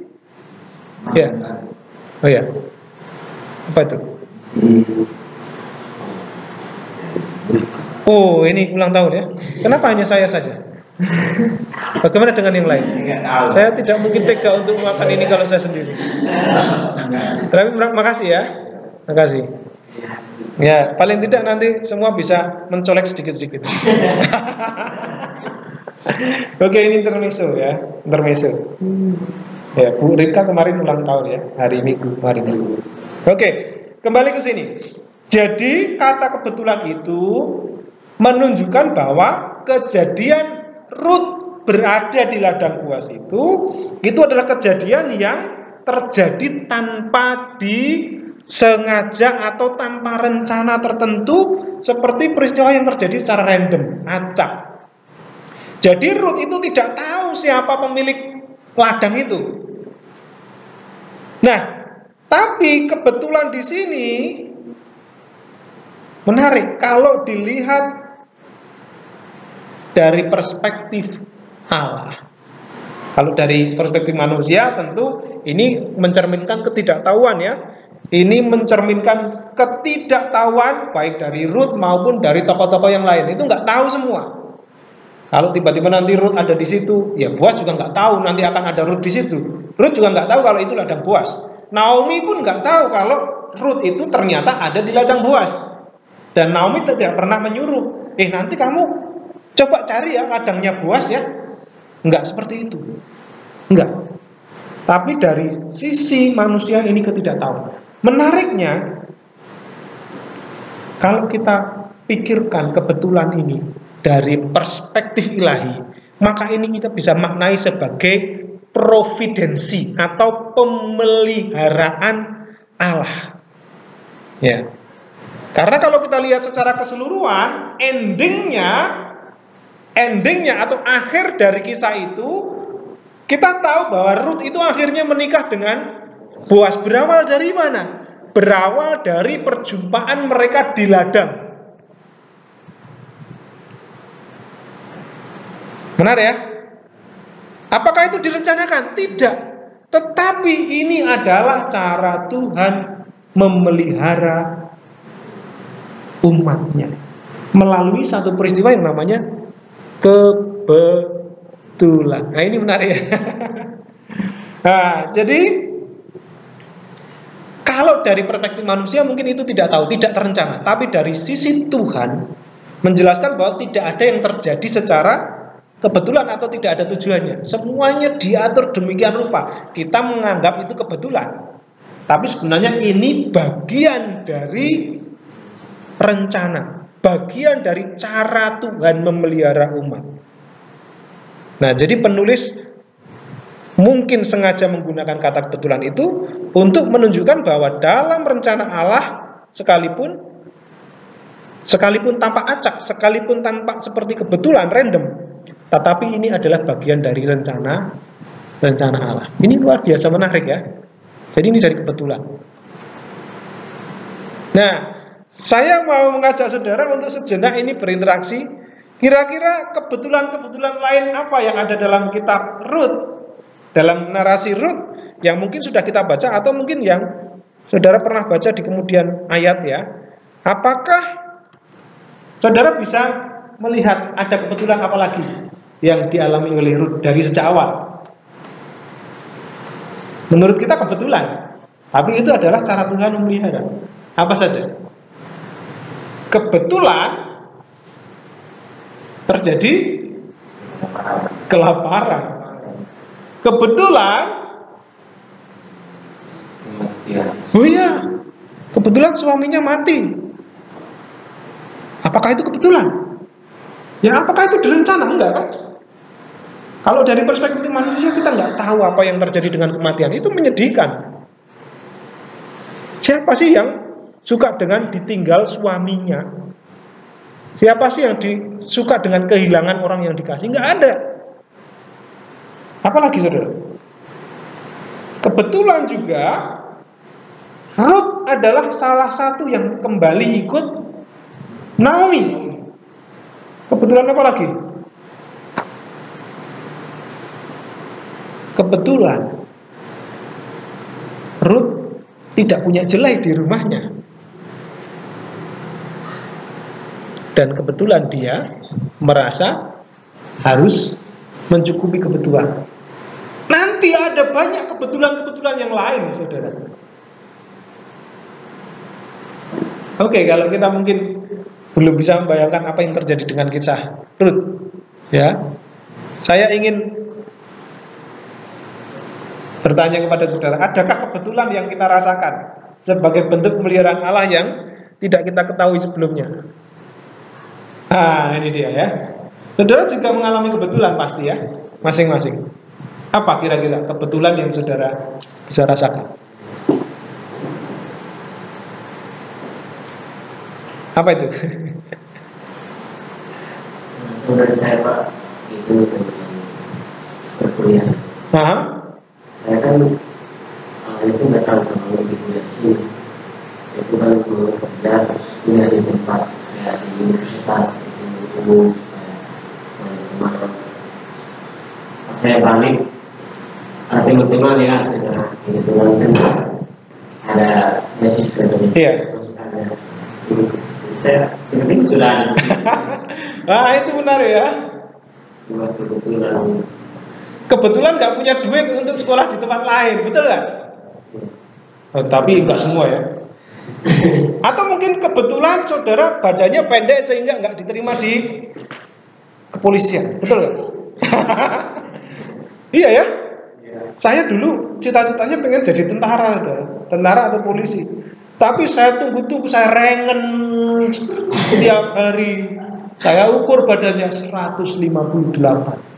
ya. Oh ya. Apa itu? Oh, ini ulang tahun ya. Kenapa hanya saya saja? Bagaimana dengan yang lain? Saya tidak mungkin tega untuk makan ini kalau saya sendiri. Tapi makasih ya. Makasih. Ya, paling tidak nanti semua bisa mencolek sedikit-sedikit. Oke, ini intermezzo ya. Intermezzo. Ya, Bu Rika kemarin ulang tahun ya, hari Minggu kemarin. Oke, kembali ke sini. Jadi kata kebetulan itu menunjukkan bahwa kejadian Ruth berada di ladang buas itu adalah kejadian yang terjadi tanpa disengaja atau tanpa rencana tertentu, seperti peristiwa yang terjadi secara random, acak. Jadi Ruth itu tidak tahu siapa pemilik ladang itu. Nah, tapi kebetulan di sini menarik kalau dilihat dari perspektif Allah. Kalau dari perspektif manusia tentu ini mencerminkan ketidaktahuan ya. Ini mencerminkan ketidaktahuan baik dari Ruth maupun dari tokoh-tokoh yang lain. Itu nggak tahu semua. Kalau tiba-tiba nanti Ruth ada di situ, ya Boaz juga nggak tahu nanti akan ada Ruth di situ. Ruth juga nggak tahu kalau itu ladang Boaz. Naomi pun nggak tahu kalau Ruth itu ternyata ada di ladang Boaz. Dan Naomi tidak pernah menyuruh, nanti kamu coba cari ya ladangnya Boaz ya. Enggak seperti itu. Enggak. Tapi dari sisi manusia ini ketidaktahuan. Menariknya, kalau kita pikirkan kebetulan ini dari perspektif ilahi, maka ini kita bisa maknai sebagai providensi atau pemeliharaan Allah. Ya. Karena kalau kita lihat secara keseluruhan, endingnya atau akhir dari kisah itu, kita tahu bahwa Ruth itu akhirnya menikah dengan Boaz. Berawal dari mana? Berawal dari perjumpaan mereka di ladang. Benar ya? Apakah itu direncanakan? Tidak. Tetapi ini adalah cara Tuhan memelihara umatnya melalui satu peristiwa yang namanya kebetulan. Nah, ini menarik ya. Nah, jadi kalau dari perspektif manusia mungkin itu tidak tahu, tidak terencana. Tapi dari sisi Tuhan menjelaskan bahwa tidak ada yang terjadi secara kebetulan atau tidak ada tujuannya. Semuanya diatur demikian rupa. Kita menganggap itu kebetulan, tapi sebenarnya ini bagian dari rencana, bagian dari cara Tuhan memelihara umat. Nah, jadi penulis mungkin sengaja menggunakan kata kebetulan itu untuk menunjukkan bahwa dalam rencana Allah sekalipun tanpa acak, sekalipun tanpa seperti kebetulan random, tetapi ini adalah bagian dari rencana rencana Allah. Ini luar biasa menarik ya. Jadi ini dari kebetulan. Nah, saya mau mengajak saudara untuk sejenak ini berinteraksi. Kira-kira kebetulan-kebetulan lain apa yang ada dalam kitab Rut, dalam narasi Rut yang mungkin sudah kita baca atau mungkin yang saudara pernah baca di kemudian ayat ya. Apakah saudara bisa melihat ada kebetulan apa lagi yang dialami oleh Rut dari sejak awal? Menurut kita kebetulan, tapi itu adalah cara Tuhan memelihara. Apa saja? Kebetulan terjadi kelaparan. Kebetulan, oh iya, kebetulan suaminya mati. Apakah itu kebetulan? Ya, apakah itu direncana? Enggak kan? Kalau dari perspektif manusia kita nggak tahu apa yang terjadi dengan kematian. Itu menyedihkan. Siapa sih yang suka dengan ditinggal suaminya? Siapa sih yang suka dengan kehilangan orang yang dikasih? Nggak ada. Apalagi saudara? Kebetulan juga Rut adalah salah satu yang kembali ikut Naomi. Kebetulan apa lagi? Kebetulan Rut tidak punya jelai di rumahnya. Dan kebetulan dia merasa harus mencukupi kebutuhan. Nanti ada banyak kebetulan-kebetulan yang lain, saudara. Oke, kalau kita mungkin belum bisa membayangkan apa yang terjadi dengan kisah Rut, ya, saya ingin bertanya kepada saudara, adakah kebetulan yang kita rasakan sebagai bentuk pemeliharaan Allah yang tidak kita ketahui sebelumnya? Nah, ini dia ya. Saudara juga mengalami kebetulan pasti ya, masing-masing. Apa kira-kira kebetulan yang saudara bisa rasakan? Apa itu? Menurut saya Pak, itu berkuliah. Saya kan itu nggak tahu kalau di kuliah sini. Saya itu kan dulu kerja terus kuliah di tempat ya di universitas umum. Pas saya balik, ada teman-teman ya saudara, kebetulan kan ada beasiswa dari masuk ada. Saya tiba-tiba sudah ada. Nah, itu benar ya. Sebuah kebetulan. Kebetulan nggak punya duit untuk sekolah di tempat lain, betul nggak? Oh, tapi nggak semua ya. Atau mungkin kebetulan saudara badannya pendek sehingga nggak diterima di kepolisian, betul nggak? Iya ya. Saya dulu cita-citanya pengen jadi tentara atau polisi. Tapi saya tunggu-tunggu, saya rengen setiap hari. Saya ukur badannya 158,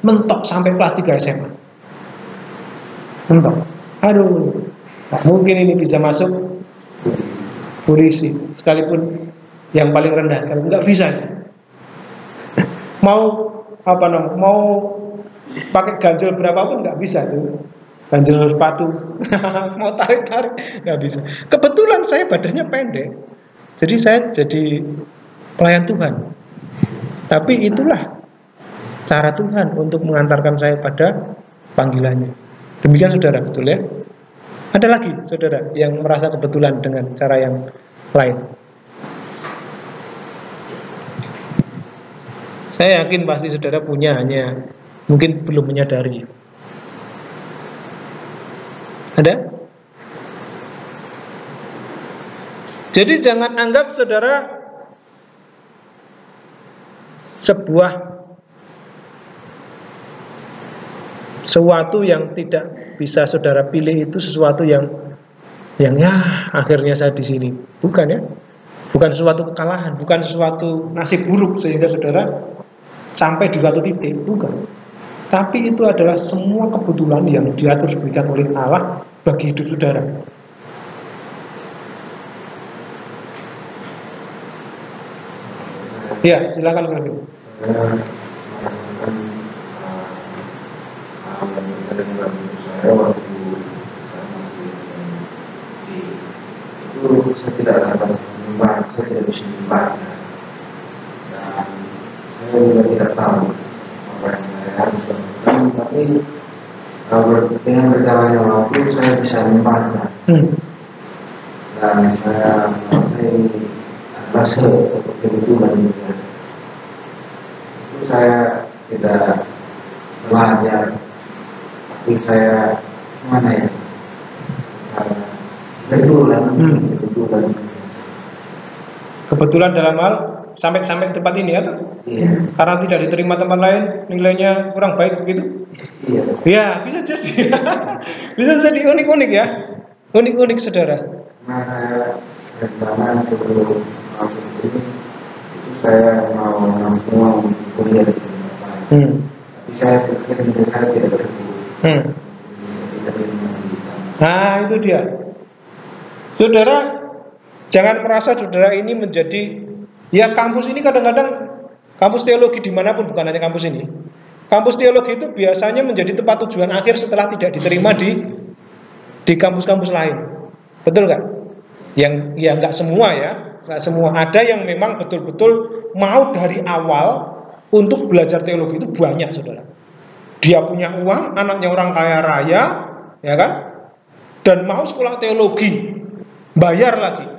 mentok sampai kelas 3 SMA. Mentok. Aduh, nggak mungkin ini bisa masuk polisi, sekalipun yang paling rendah, kalau nggak bisa. Mau mau pakai ganjel berapapun nggak bisa tuh. Ganjel sepatu, mau tarik-tarik nggak bisa. Kebetulan saya badannya pendek, jadi saya jadi pelayan Tuhan. Tapi itulah cara Tuhan untuk mengantarkan saya pada panggilannya. Demikian saudara, betul ya? Ada lagi saudara yang merasa kebetulan dengan cara yang lain? Saya yakin pasti saudara punya, hanya mungkin belum menyadari. Ada? Jadi jangan anggap saudara sesuatu yang tidak bisa saudara pilih itu sesuatu yang ya akhirnya saya di sini. Bukan ya. Bukan sesuatu kekalahan, bukan sesuatu nasib buruk sehingga saudara sampai di suatu titik, bukan. Tapi itu adalah semua kebetulan yang diatur diberikan oleh Allah bagi hidup saudara. Ya, silakan Pak. Saya saya waktu saya masih SMP itu saya tidak dapat membaca, saya tidak bisa membaca, dan saya juga tidak tahu apa yang saya harus lakukan. Tapi dengan berjalannya waktu saya bisa membaca, dan saya merasa ini adalah kebetulan juga. Itu saya tidak belajar, tapi saya mana ya, kebetulan dalam hal sampai tempat ini ya, iya. Karena tidak diterima tempat lain, nilainya kurang baik begitu. Iya. Ya bisa jadi. Bisa jadi unik-unik ya, unik-unik saudara. Nah, saya rencana sebelum masuk sini itu saya mau kuliah di tempat lain. Tapi saya pikir saya tidak berguna. Nah itu dia, saudara. Jangan merasa saudara ini menjadi, ya kampus ini kadang-kadang, kampus teologi dimanapun, bukan hanya kampus ini. Kampus teologi itu biasanya menjadi tempat tujuan akhir setelah tidak diterima di kampus-kampus lain. Betul nggak? Yang ya nggak semua ya, nggak semua. Ada yang memang betul-betul mau dari awal untuk belajar teologi itu banyak, saudara. Dia punya uang, anaknya orang kaya raya, ya kan? Dan mau sekolah teologi, bayar lagi.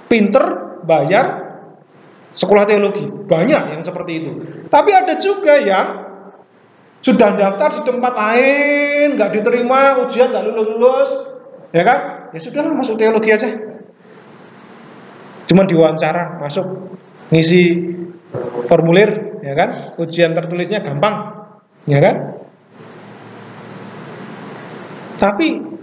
Pinter, bayar, sekolah teologi. Banyak yang seperti itu. Tapi ada juga yang sudah daftar di tempat lain, nggak diterima, ujian nggak lulus, ya kan? Ya sudahlah, masuk teologi aja. Cuman diwawancara, masuk, ngisi formulir, ya kan? Ujian tertulisnya gampang, ya kan? Tapi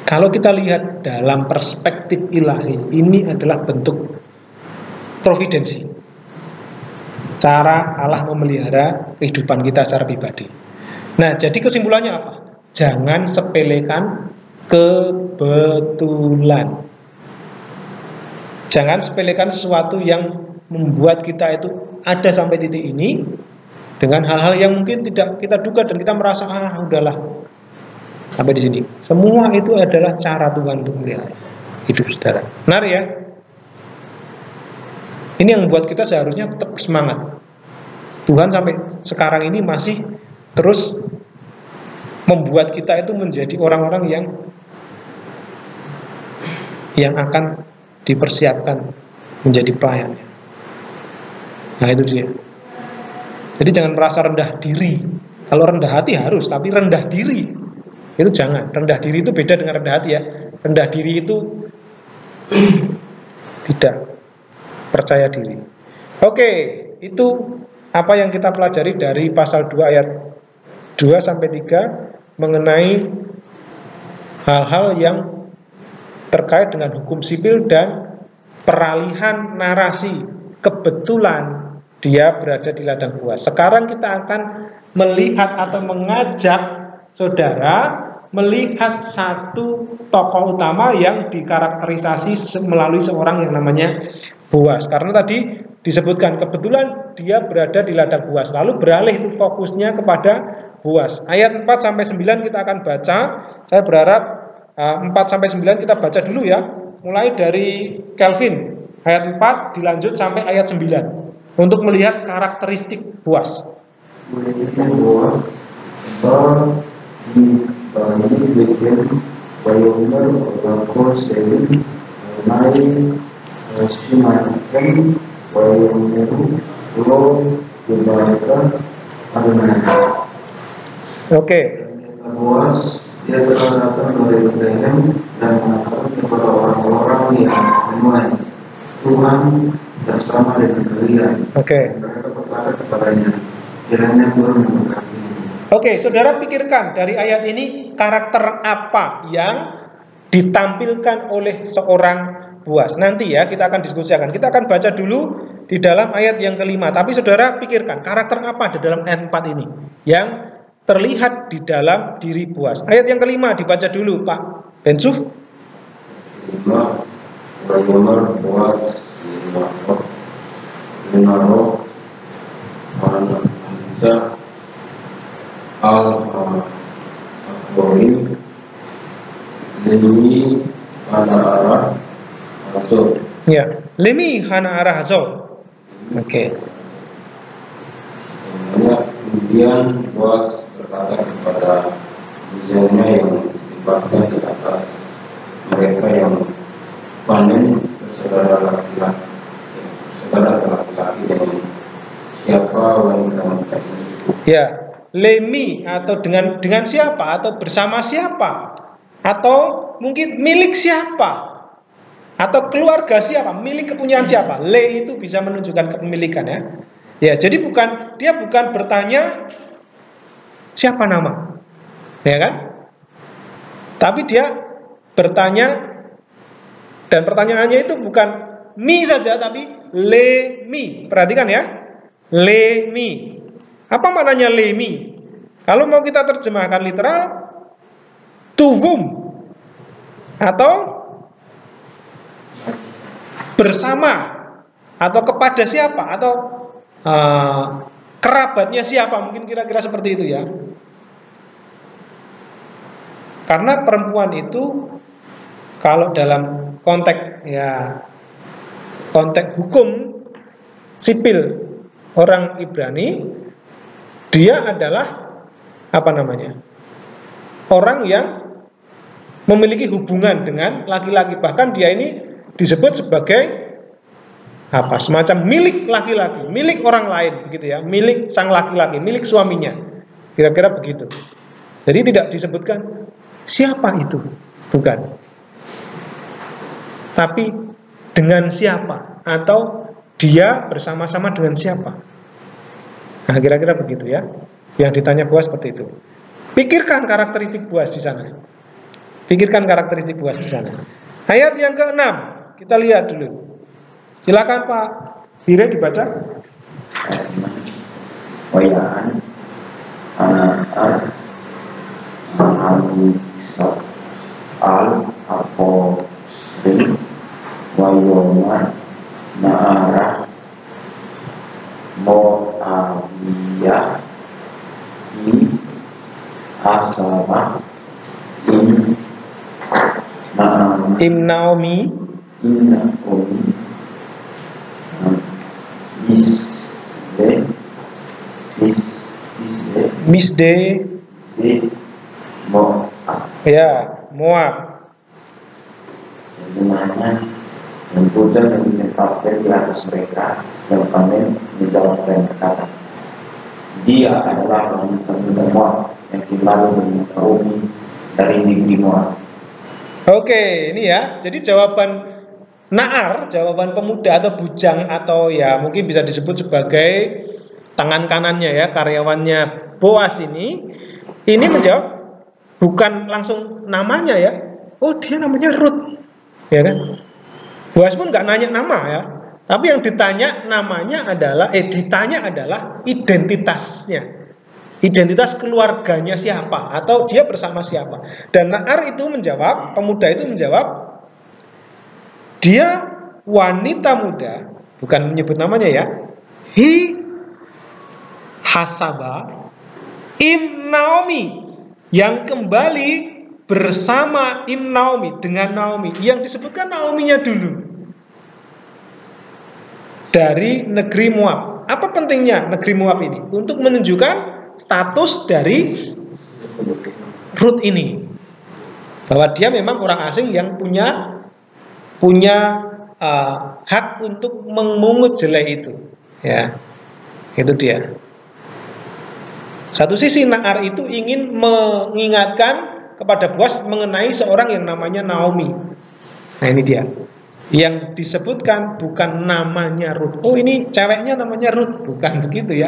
kalau kita lihat dalam perspektif ilahi, ini adalah bentuk providensi, cara Allah memelihara kehidupan kita secara pribadi. Nah, jadi kesimpulannya apa? Jangan sepelekan kebetulan. Jangan sepelekan sesuatu yang membuat kita itu ada sampai titik ini dengan hal-hal yang mungkin tidak kita duga dan kita merasa udahlah sampai di sini. Semua itu adalah cara Tuhan untuk melihat hidup saudara. Benar ya? Ini yang membuat kita seharusnya tetap semangat. Tuhan sampai sekarang ini masih terus membuat kita itu menjadi orang-orang yang akan dipersiapkan menjadi pelayannya. Nah itu dia. Jadi jangan merasa rendah diri. Kalau rendah hati harus, tapi rendah diri itu jangan. Rendah diri itu beda dengan rendah hati ya. Rendah diri itu tidak percaya diri. Oke, itu apa yang kita pelajari dari pasal 2 ayat 2 sampai 3 mengenai hal-hal yang terkait dengan hukum sipil dan peralihan narasi. Kebetulan dia berada di ladang buah. Sekarang kita akan melihat atau mengajak saudara melihat satu tokoh utama yang dikarakterisasi melalui seorang yang namanya Boas. Karena tadi disebutkan kebetulan dia berada di ladang Boas. Lalu beralih itu fokusnya kepada Boas. Ayat 4 sampai 9 kita akan baca. Saya berharap 4 sampai 9 kita baca dulu ya. Mulai dari Calvin ayat 4 dilanjut sampai ayat 9 untuk melihat karakteristik Boas. Boas Bani Bekem Bayomer Lakor Seri Nai Simakem Bayomeru Lo Bebaraka Adonai. Oke. Boas dia telah datang dari Bethlehem dan mengatakan kepada orang-orang yang menuai, Tuhan bersama dengan kalian. Oke. Mereka berkata kepadanya, kiranya Tuhan memberkati. Oke, saudara pikirkan dari ayat ini karakter apa yang ditampilkan oleh seorang Boas. Nanti ya kita akan diskusikan. Kita akan baca dulu di dalam ayat yang kelima. Tapi saudara pikirkan karakter apa di dalam ayat 4 ini yang terlihat di dalam diri Boas. Ayat yang kelima dibaca dulu Pak Bensuf. Boas menaruh orang Indonesia Al-Borim Lemi Hana Arah Hazor. Ya, Lemi Hana Arah Hazor. Oke. Kemudian Boas berkata kepada bujangnya yang ditempatkan di atas mereka yang panen bersaudara laki-laki dengan siapa wanita ini. Ya, Lemi atau dengan siapa atau bersama siapa atau mungkin milik siapa atau keluarga siapa, milik kepunyaan siapa. Le itu bisa menunjukkan kepemilikan ya. Ya, jadi dia bukan bertanya siapa nama, ya kan? Tapi dia bertanya, dan pertanyaannya itu bukan mi saja, tapi le mi. Perhatikan ya, le mi. Apa maknanya le mi? Kalau mau kita terjemahkan literal, to whom atau bersama atau kepada siapa atau kerabatnya siapa, mungkin kira-kira seperti itu ya. Karena perempuan itu kalau dalam konteks hukum sipil orang Ibrani, dia adalah orang yang memiliki hubungan dengan laki-laki. Bahkan dia ini disebut sebagai semacam milik laki-laki, milik orang lain begitu ya, milik sang laki-laki, milik suaminya. Kira-kira begitu. Jadi tidak disebutkan siapa itu, bukan. Tapi dengan siapa atau dia bersama-sama dengan siapa. Nah, kira-kira begitu ya. Yang ditanya Boas seperti itu. Pikirkan karakteristik Boas di sana. Pikirkan karakteristik Boas di sana. Ayat yang ke-6, kita lihat dulu. Silakan Pak Bire dibaca. Wayaan anak Abu al-Aposri Wayoma Na'arah Mo'abiyah Di Asama Naomi Misde Moab. Ya, Moab. Dimana mempunyai yang ditempatkan di atas mereka yang panen menjawab dan berkata, dia adalah wanita muda Moab yang tinggal dengan Naomi dari negeri Moab. Oke, ini ya. Jadi jawaban Na'ar, jawaban pemuda atau bujang atau ya mungkin bisa disebut sebagai tangan kanannya ya, karyawannya Boas ini menjawab bukan langsung namanya ya. Oh, dia namanya Ruth. Ya kan? Boas pun nggak nanya nama ya. Tapi yang ditanya adalah identitasnya. Identitas keluarganya siapa atau dia bersama siapa. Dan Na'ar itu menjawab, pemuda itu menjawab, dia wanita muda, bukan menyebut namanya ya. Hi hasaba im Naomi, yang kembali bersama im Naomi, dengan Naomi. Yang disebutkan Naominya dulu, dari negeri Moab. Apa pentingnya negeri Moab ini? Untuk menunjukkan status dari Ruth ini, bahwa dia memang orang asing yang punya hak untuk memungut jelai itu. Ya, itu dia. Satu sisi Na'ar itu ingin mengingatkan kepada Boas mengenai seorang yang namanya Naomi. Nah, ini dia. Yang disebutkan bukan namanya Ruth. Oh, ini ceweknya namanya Ruth, bukan begitu ya.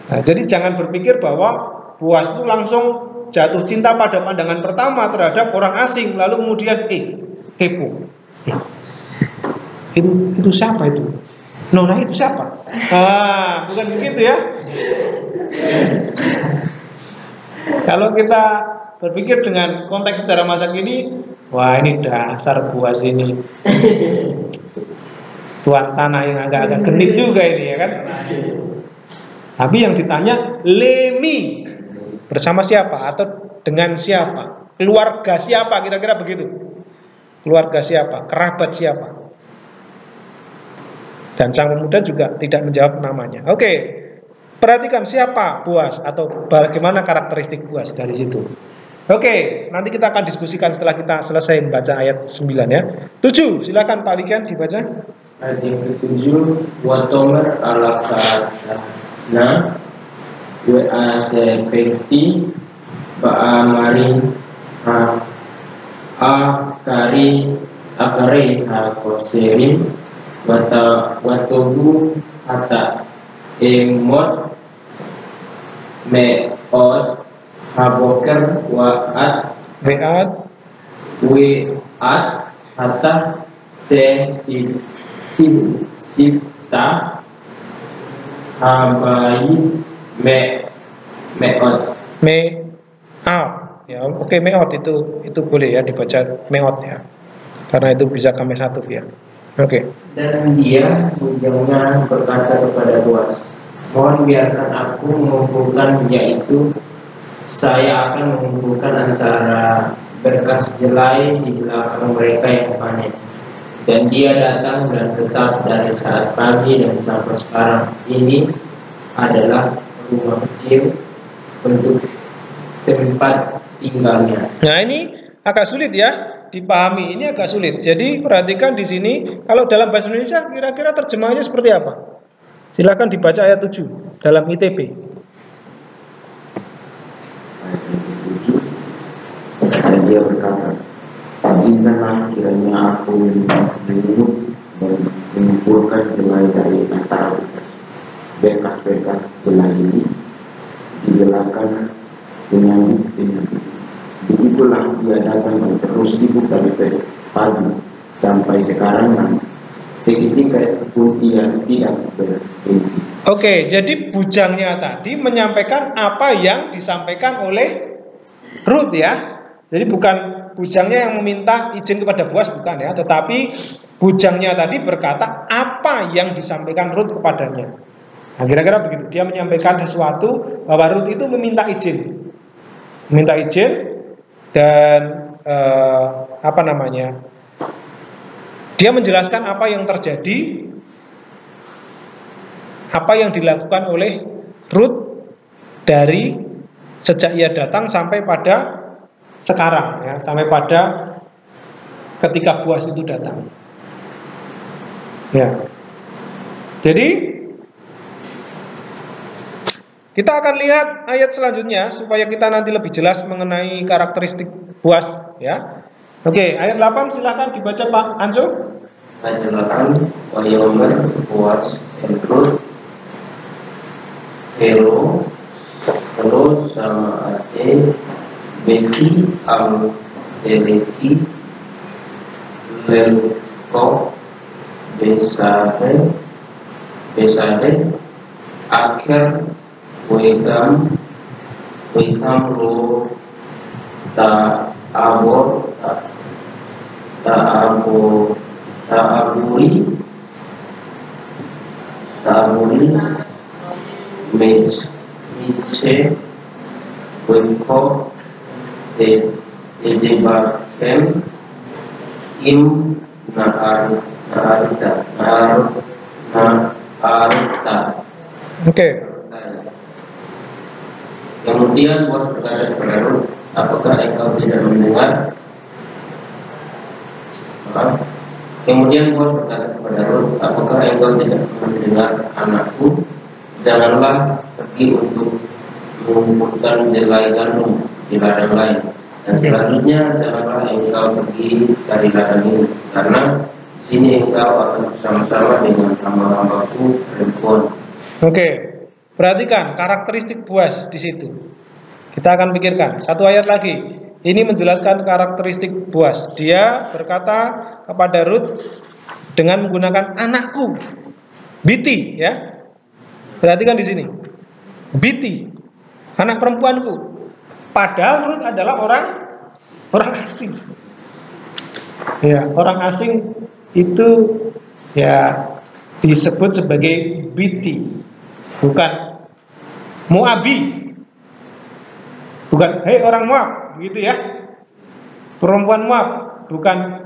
Nah, jadi jangan berpikir bahwa Boas itu langsung jatuh cinta pada pandangan pertama terhadap orang asing, lalu kemudian kepo. Itu siapa itu? Nona itu siapa? Bukan begitu ya. Kalau kita berpikir dengan konteks sejarah masa kini, wah ini dasar Boas ini tuan tanah yang agak-agak genit juga ini ya kan. Tapi yang ditanya Lemi, Bersama siapa atau dengan siapa? Keluarga siapa? Kira-kira begitu. Keluarga siapa? Kerabat siapa? Dan sang pemuda juga tidak menjawab namanya. Oke, perhatikan siapa Boas atau bagaimana karakteristik Boas dari situ. Oke, nanti kita akan diskusikan setelah kita selesai membaca ayat 9 ya. 7, silakan Pak Wikian dibaca. Ayat yang ke-7, wa tomer ala katana wa sepekti ba'amari akari hakoseri watobu hata emot me'ot haboker wa'at we'at hata sifta habayi me'ot ya, oke, me'ot itu boleh ya dibaca me'ot ya. Karena itu bisa kami satu ya. Oke. Dan dia bujangnya berkata kepada Boas, mohon biarkan aku mengumpulkan, yaitu saya akan mengumpulkan antara berkas jelai di belakang mereka yang panen. Dan dia datang dan tetap dari saat pagi dan sampai sekarang. Ini adalah rumah kecil untuk tempat tinggalnya. Nah, ini agak sulit ya dipahami, ini agak sulit. Jadi perhatikan di sini, kalau dalam bahasa Indonesia kira-kira terjemahannya seperti apa? Silakan dibaca ayat 7 dalam ITP. Dan dia berkata, izinkanlah kiranya aku mengumpul dan mengumpulkan jelai dari antara bekas-bekas jelai ini di belakang dengan begitulah dia datang dan terus sibuk dari pagi sampai sekarang, seketika pun ia tidak berhenti. Oke, jadi bujangnya tadi menyampaikan apa yang disampaikan oleh Rut ya. Jadi bukan bujangnya yang meminta izin kepada Boas, bukan ya, tetapi bujangnya tadi berkata apa yang disampaikan Rut kepadanya. Nah, kira-kira begitu. Dia menyampaikan sesuatu bahwa Rut itu meminta izin. Minta izin dan dia menjelaskan apa yang terjadi, apa yang dilakukan oleh Rut dari sejak ia datang sampai pada sekarang ya, sampai pada ketika Boas itu datang. Ya. Jadi kita akan lihat ayat selanjutnya supaya kita nanti lebih jelas mengenai karakteristik Boas ya. Oke, ayat 8 silahkan dibaca Pak Anco. Ayat 8, Wayomer Boas dan Rut Hero terus sama Ate Beti Am Deleci Lelko Besade akhir Wekam lo ta'aburi Mitse Weko Dedebakem Im Naarita. Oke. Kemudian Boas berkata kepada Rut, apakah engkau tidak mendengar? Kemudian Boas berkata kepada Rut, apakah engkau tidak mendengar anakku? Janganlah pergi untuk mengumpulkan jelai gandum di ladang lain. Dan selanjutnya janganlah engkau pergi dari ladang ini, karena di sini engkau akan bersama-sama dengan hamba-hambaku perempuan. Oke. Perhatikan karakteristik Boas di situ. Kita akan pikirkan satu ayat lagi. Ini menjelaskan karakteristik Boas. Dia berkata kepada Rut dengan menggunakan anakku, Biti, ya. Perhatikan di sini, Biti, anak perempuanku. Padahal Rut adalah orang asing. Ya, orang asing itu ya disebut sebagai Biti. Bukan Moabi. Bukan, hei orang Moab, begitu ya. Perempuan Moab, bukan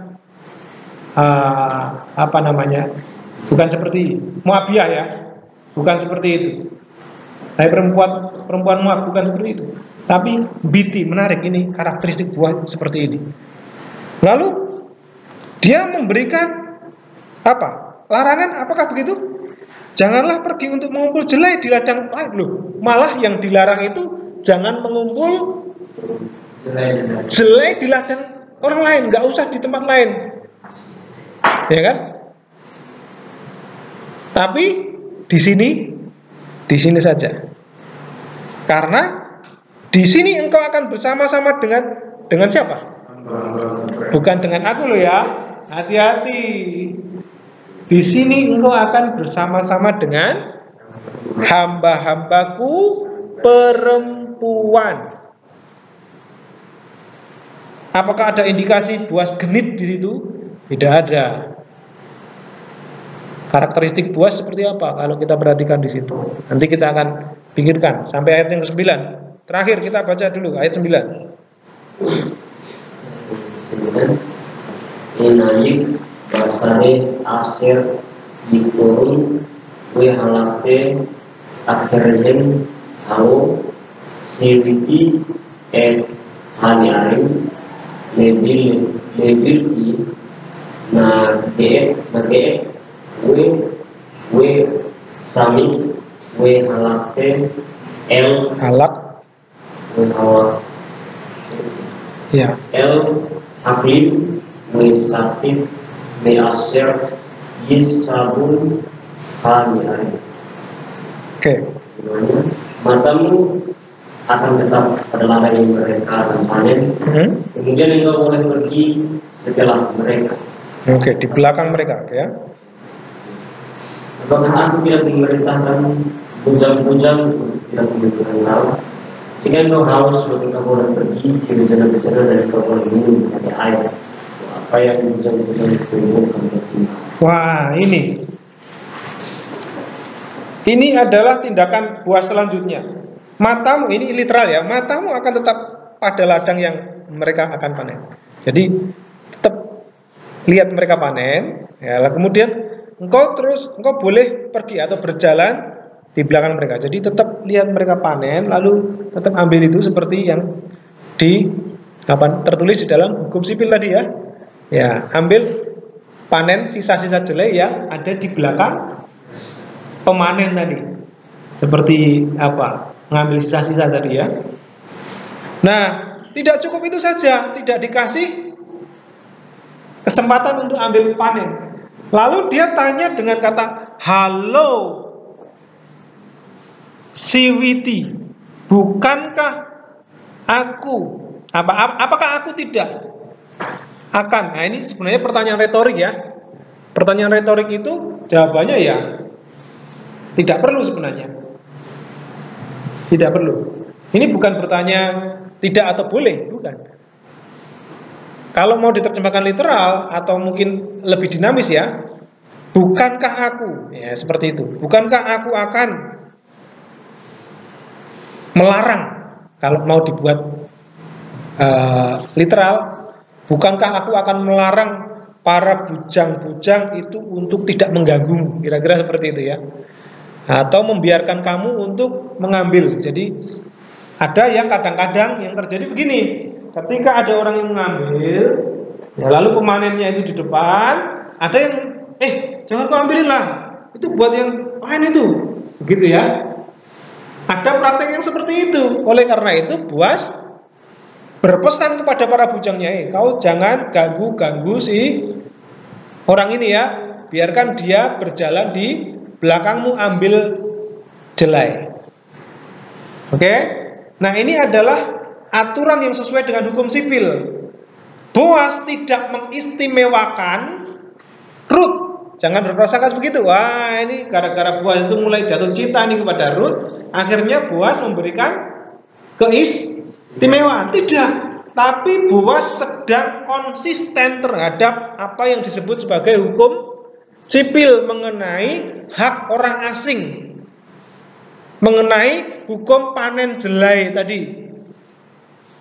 apa namanya? Bukan seperti Moabia ya. Bukan seperti itu. Hei perempuan Moab, bukan seperti itu. Tapi biti, menarik ini karakteristik buah seperti ini. Lalu dia memberikan apa? Larangan, apakah begitu? Janganlah pergi untuk mengumpul jelai di ladang lain. Loh, malah yang dilarang itu jangan mengumpul jelai di ladang orang lain, nggak usah di tempat lain, ya kan? Tapi di sini saja, karena di sini engkau akan bersama-sama dengan siapa? Bukan dengan aku loh ya, hati-hati. Di sini engkau akan bersama-sama dengan hamba-hambaku perempuan. Apakah ada indikasi Boas genit di situ? Tidak ada. Karakteristik Boas seperti apa kalau kita perhatikan di situ? Nanti kita akan pikirkan sampai ayat yang ke-9. Terakhir kita baca dulu ayat 9. Inayik basare asir dikurun we halakte akhirnya hau siwiti haniarim lebil i na ke we sami we halakte halak ya Hakim Wisatif Measir Yisabun Haniari. Oke. Matamu akan tetap pada ladang yang mereka akan panen. Kemudian engkau boleh pergi setelah mereka. Oke, di belakang mereka, oke ya. Apakah aku tidak memerintahkan bujang-bujang tidak membutuhkan kau? Jika engkau haus, maka engkau boleh pergi ke bencana-bencana dan engkau boleh minum dari air. Apa yang bujang-bujang ditunjukkan bagi. Wah, ini adalah tindakan Boas selanjutnya. Matamu, ini literal ya, matamu akan tetap pada ladang yang mereka akan panen. Jadi tetap lihat mereka panen, ya. Kemudian engkau boleh pergi atau berjalan di belakang mereka. Jadi tetap lihat mereka panen, lalu tetap ambil itu seperti yang tertulis di dalam hukum sipil tadi ya. Ya, ambil panen sisa-sisa jelai yang ada di belakang pemanen tadi. Seperti apa? Ngambil sisa-sisa tadi ya. Nah, tidak cukup itu saja, tidak dikasih kesempatan untuk ambil panen. Lalu dia tanya dengan kata, "Halo, Siwiti, bukankah aku? Apakah aku tidak akan?" Nah, ini sebenarnya pertanyaan retorik ya. Pertanyaan retorik itu jawabannya ya tidak perlu sebenarnya. Tidak perlu. Ini bukan pertanyaan tidak atau boleh, bukan. Kalau mau diterjemahkan literal atau mungkin lebih dinamis ya, bukankah aku? Ya, seperti itu. Bukankah aku akan melarang? Kalau mau dibuat literal, bukankah aku akan melarang para bujang-bujang itu untuk tidak mengganggu? Kira-kira seperti itu ya. Atau membiarkan kamu untuk mengambil. Jadi ada yang kadang-kadang yang terjadi begini, ketika ada orang yang mengambil, ya lalu pemanennya itu di depan, ada yang jangan kau ambilin lah, itu buat yang lain itu, begitu ya. Ada praktek yang seperti itu. Oleh karena itu Boas berpesan kepada para bujangnya, kau jangan ganggu si orang ini ya, biarkan dia berjalan di belakangmu ambil jelai. Oke? Nah, ini adalah aturan yang sesuai dengan hukum sipil. Boas tidak mengistimewakan Rut. Jangan berprasangka begitu. Wah, ini gara-gara Boas itu mulai jatuh cinta nih kepada Rut, akhirnya Boas memberikan keistimewaan. Tidak. Tapi Boas sedang konsisten terhadap apa yang disebut sebagai hukum sipil mengenai hak orang asing, mengenai hukum panen jelai tadi.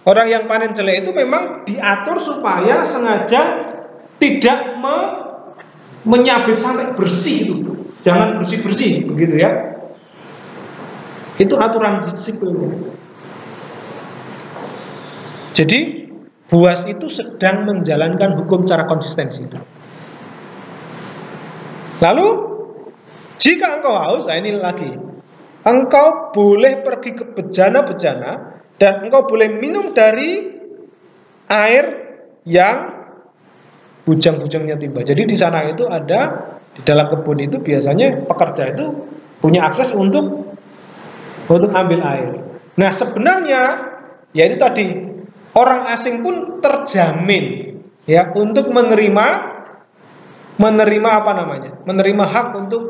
Orang yang panen jelek itu memang diatur supaya sengaja tidak menyabit sampai bersih itu. Jangan bersih-bersih begitu ya. Itu aturan disiplin. Jadi buas itu sedang menjalankan hukum secara konsistensi. Lalu jika engkau haus, nah ini lagi, engkau boleh pergi ke bejana-bejana dan engkau boleh minum dari air yang bujang-bujangnya timba. Jadi di sana itu ada, di dalam kebun itu biasanya pekerja itu punya akses untuk ambil air. Nah sebenarnya ya itu tadi, orang asing pun terjamin ya untuk menerima apa namanya? Menerima hak untuk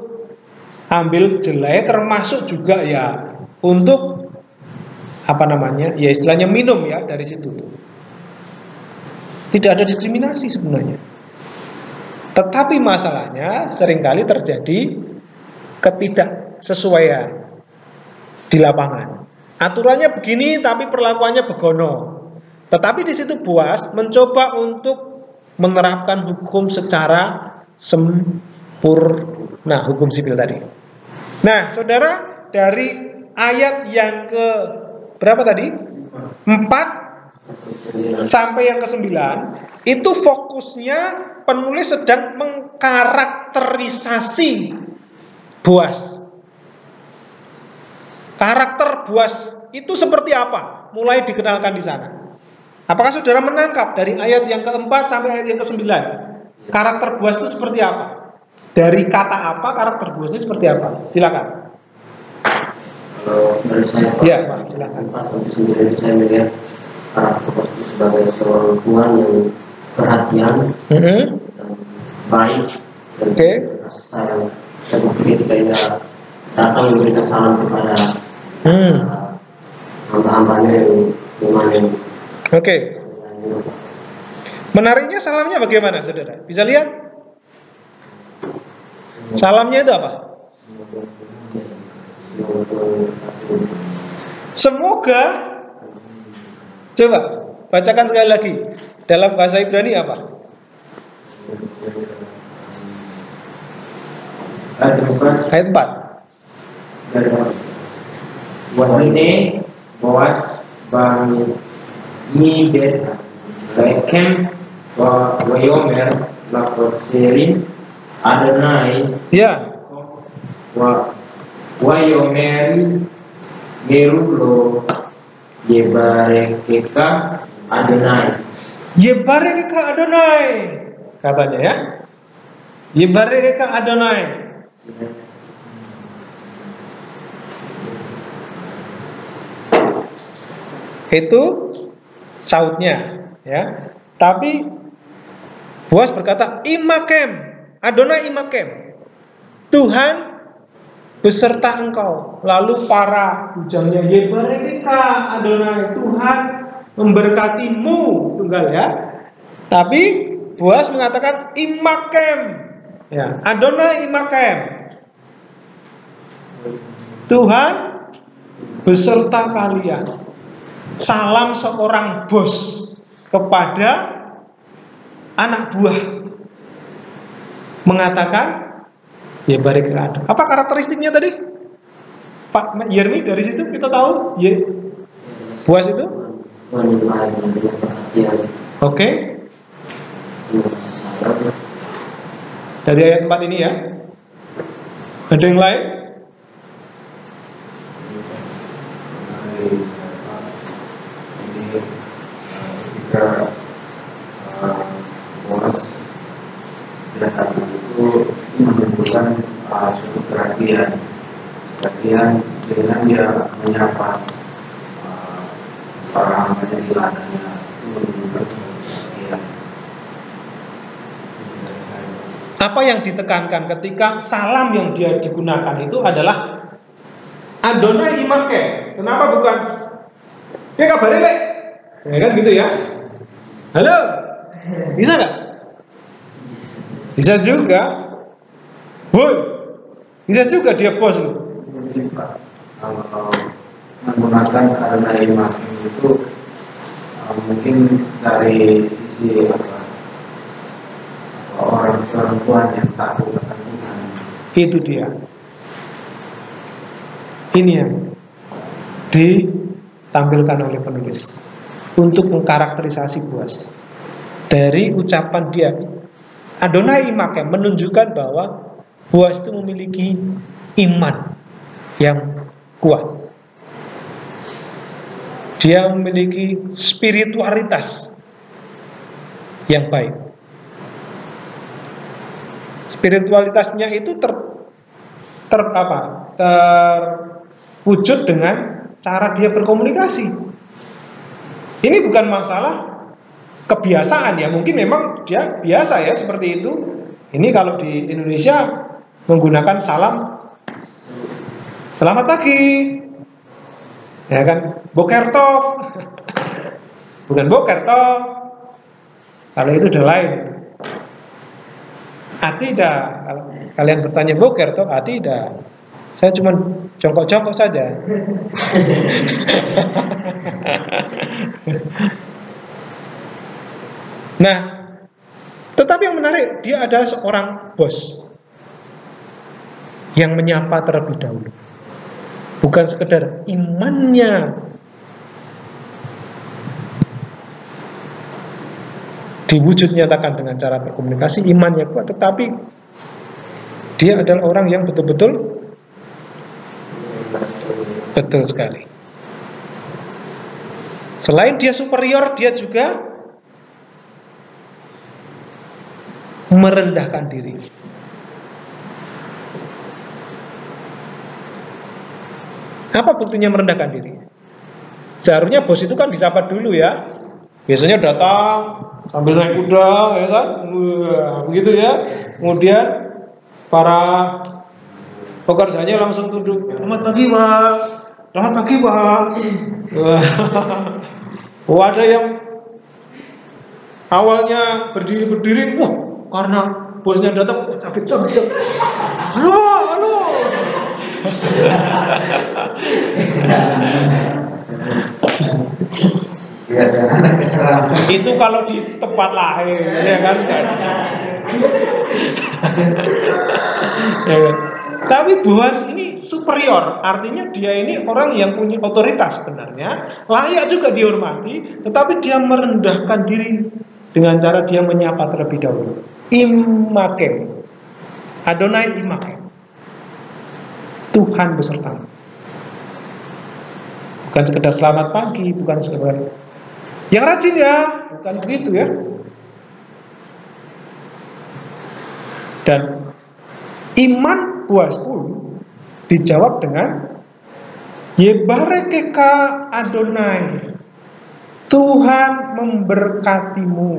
ambil jelai, termasuk juga ya untuk apa namanya? Ya istilahnya minum ya dari situ tuh. Tidak ada diskriminasi sebenarnya. Tetapi masalahnya seringkali terjadi ketidaksesuaian di lapangan. Aturannya begini tapi perlakuannya begono. Tetapi di situ Boas mencoba untuk menerapkan hukum secara sempurna, hukum sipil tadi. Nah, saudara, dari ayat yang ke berapa tadi? 4 sampai yang ke-9 itu fokusnya penulis sedang mengkarakterisasi Boas. Karakter Boas itu seperti apa? Mulai dikenalkan di sana. Apakah saudara menangkap dari ayat yang ke-4 sampai ayat yang ke-9? Karakter Boas itu seperti apa? Dari kata apa karakter Boas itu seperti apa? Silakan. Kalau menurut saya, ya, Pak, silakan. 4 sampai 9 saya melihat karakter Boas itu sebagai seorang tuan yang perhatian dan baik dan kasih sayang. Seperti ketika ia datang memberikan salam kepada hamba-hambanya yang memanen. Oke. Menariknya salamnya bagaimana, saudara? Bisa lihat? Salamnya itu apa? Semoga. Coba bacakan sekali lagi. Dalam bahasa Ibrani apa? Ayat 4. Wahine Boas bani bet lekem wayomer lakot serin Adonai ya wayomeri merulo yebarekeka Adonai. Yebarekeka Adonai katanya ya. Yebarekeka Adonai. Itu sautnya ya. Tapi Boas berkata imakem, Adonai imakem, Tuhan beserta engkau. Lalu para bujangnya Yebarekeka Adonai, Tuhan memberkatimu, tunggal ya. Tapi Boas mengatakan imakem ya, Adonai imakem, Tuhan beserta kalian. Salam seorang bos kepada anak buah, mengatakan ya barik. Apa karakteristiknya tadi Pak Yermi? Dari situ kita tahu ya, Boas itu oke. Dari ayat 4 ini ya. Ada yang lain? Ketika Boas datang itu menunjukkan suatu perhatian dengan dia menyapa para hambanya di ladangnya, itu menunjukkan perhatian. Apa yang ditekankan ketika salam yang dia digunakan itu adalah Adonai imake. Kenapa bukan ya kabarnya Lek? Ya kan gitu ya. Halo, bisa nggak? Bisa juga. Woi, bisa juga dia bos lu. Kalau menggunakan Adonai imakem itu mungkin dari sisi orang tuan yang takut akan Tuhan. Itu dia. Ini yang ditampilkan oleh penulis untuk mengkarakterisasi Boaz. Dari ucapan dia, Adonai Imakem menunjukkan bahwa Boaz itu memiliki iman yang kuat. Dia memiliki spiritualitas yang baik. Spiritualitasnya itu terwujud dengan cara dia berkomunikasi. Ini bukan masalah kebiasaan ya, mungkin memang dia biasa ya seperti itu. Ini kalau di Indonesia menggunakan salam selamat pagi, ya kan, boker tov, bukan boker tov. Kalau itu udah lain. Atidah, kalau kalian bertanya boker tov, atidah. Saya cuma jongkok-jongkok saja. Nah, tetapi yang menarik, dia adalah seorang bos yang menyapa terlebih dahulu. Bukan sekedar imannya diwujud nyatakan dengan cara berkomunikasi, imannya kuat, tetapi dia adalah orang yang betul-betul betul sekali. Selain dia superior, dia juga merendahkan diri. Apa buktinya merendahkan diri? Seharusnya bos itu kan disapa dulu ya. Biasanya datang sambil naik kuda, ya kan? Begitu ya. Kemudian para pekerjanya langsung tunduk. Selamat pagi, Pak. Selamat pagi, Pak. Oh, ada yang awalnya berdiri, wah, karena bosnya datang, sakit. Halo. Itu kalau di tempat lain, ya kan? Tapi Boaz ini superior, artinya dia ini orang yang punya otoritas sebenarnya, layak juga dihormati, tetapi dia merendahkan diri dengan cara dia menyapa terlebih dahulu. Imakem, Adonai Imakem, Tuhan besertamu. Bukan sekedar selamat pagi, bukan sekedar yang rajin ya, bukan begitu ya. Dan iman Boaz pun dijawab dengan Yebarekeka Adonai, Tuhan memberkatimu.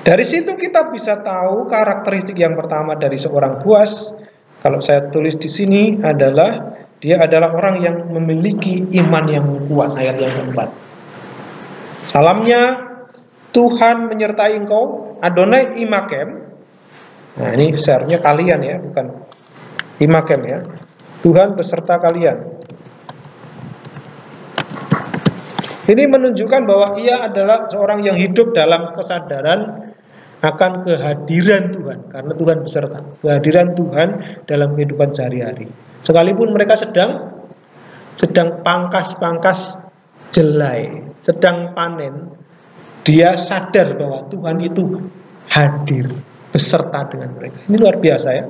Dari situ kita bisa tahu karakteristik yang pertama dari seorang Boaz. Kalau saya tulis di sini adalah dia adalah orang yang memiliki iman yang kuat, ayat yang keempat. Salamnya, Tuhan menyertai engkau, Adonai Imakem. Nah, ini seharusnya kalian ya, bukan Imakem ya. Tuhan beserta kalian. Ini menunjukkan bahwa ia adalah seorang yang hidup dalam kesadaran akan kehadiran Tuhan, karena Tuhan beserta. Kehadiran Tuhan dalam kehidupan sehari-hari. Sekalipun mereka sedang pangkas-pangkas jelai, sedang panen, dia sadar bahwa Tuhan itu hadir beserta dengan mereka. Ini luar biasa ya.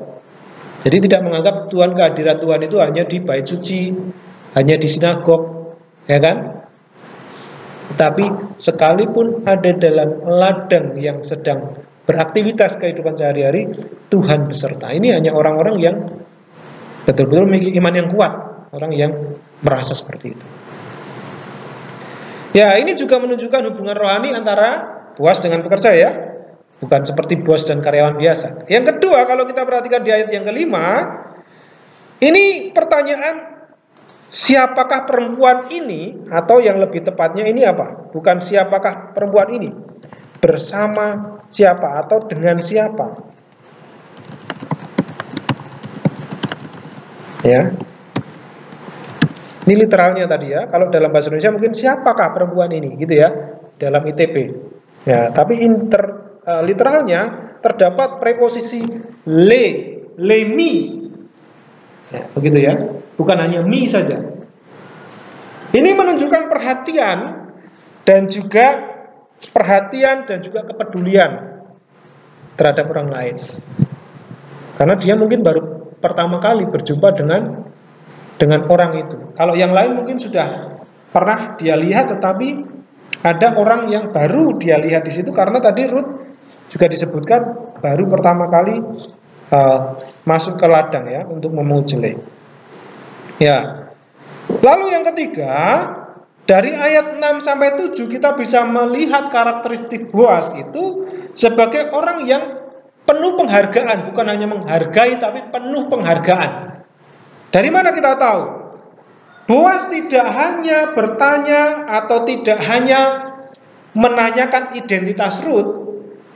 Jadi tidak menganggap kehadiran Tuhan itu hanya di bait suci, hanya di sinagog, ya kan? Tetapi sekalipun ada dalam ladang yang sedang beraktivitas kehidupan sehari-hari, Tuhan beserta. Ini hanya orang-orang yang betul-betul memiliki iman yang kuat, orang yang merasa seperti itu. Ya, ini juga menunjukkan hubungan rohani antara Boaz dengan pekerja ya. Bukan seperti bos dan karyawan biasa. Yang kedua, kalau kita perhatikan di ayat yang kelima, ini pertanyaan, siapakah perempuan ini? Atau yang lebih tepatnya ini apa? Bukan siapakah perempuan ini, bersama siapa atau dengan siapa? Ya. Ini literalnya tadi ya. Kalau dalam bahasa Indonesia mungkin siapakah perempuan ini gitu ya dalam ITP. Ya, tapi literalnya terdapat preposisi le mi. Ya, begitu ya. Bukan hanya mi saja. Ini menunjukkan perhatian dan juga kepedulian terhadap orang lain. Karena dia mungkin baru pertama kali berjumpa dengan orang itu. Kalau yang lain mungkin sudah pernah dia lihat, tetapi ada orang yang baru dia lihat di situ, karena tadi Ruth juga disebutkan baru pertama kali masuk ke ladang ya untuk memungut jelai. Ya. Lalu yang ketiga, dari ayat 6 sampai 7 kita bisa melihat karakteristik Boas itu sebagai orang yang penuh penghargaan, bukan hanya menghargai tapi penuh penghargaan. Dari mana kita tahu? Boas tidak hanya bertanya atau tidak hanya menanyakan identitas Ruth,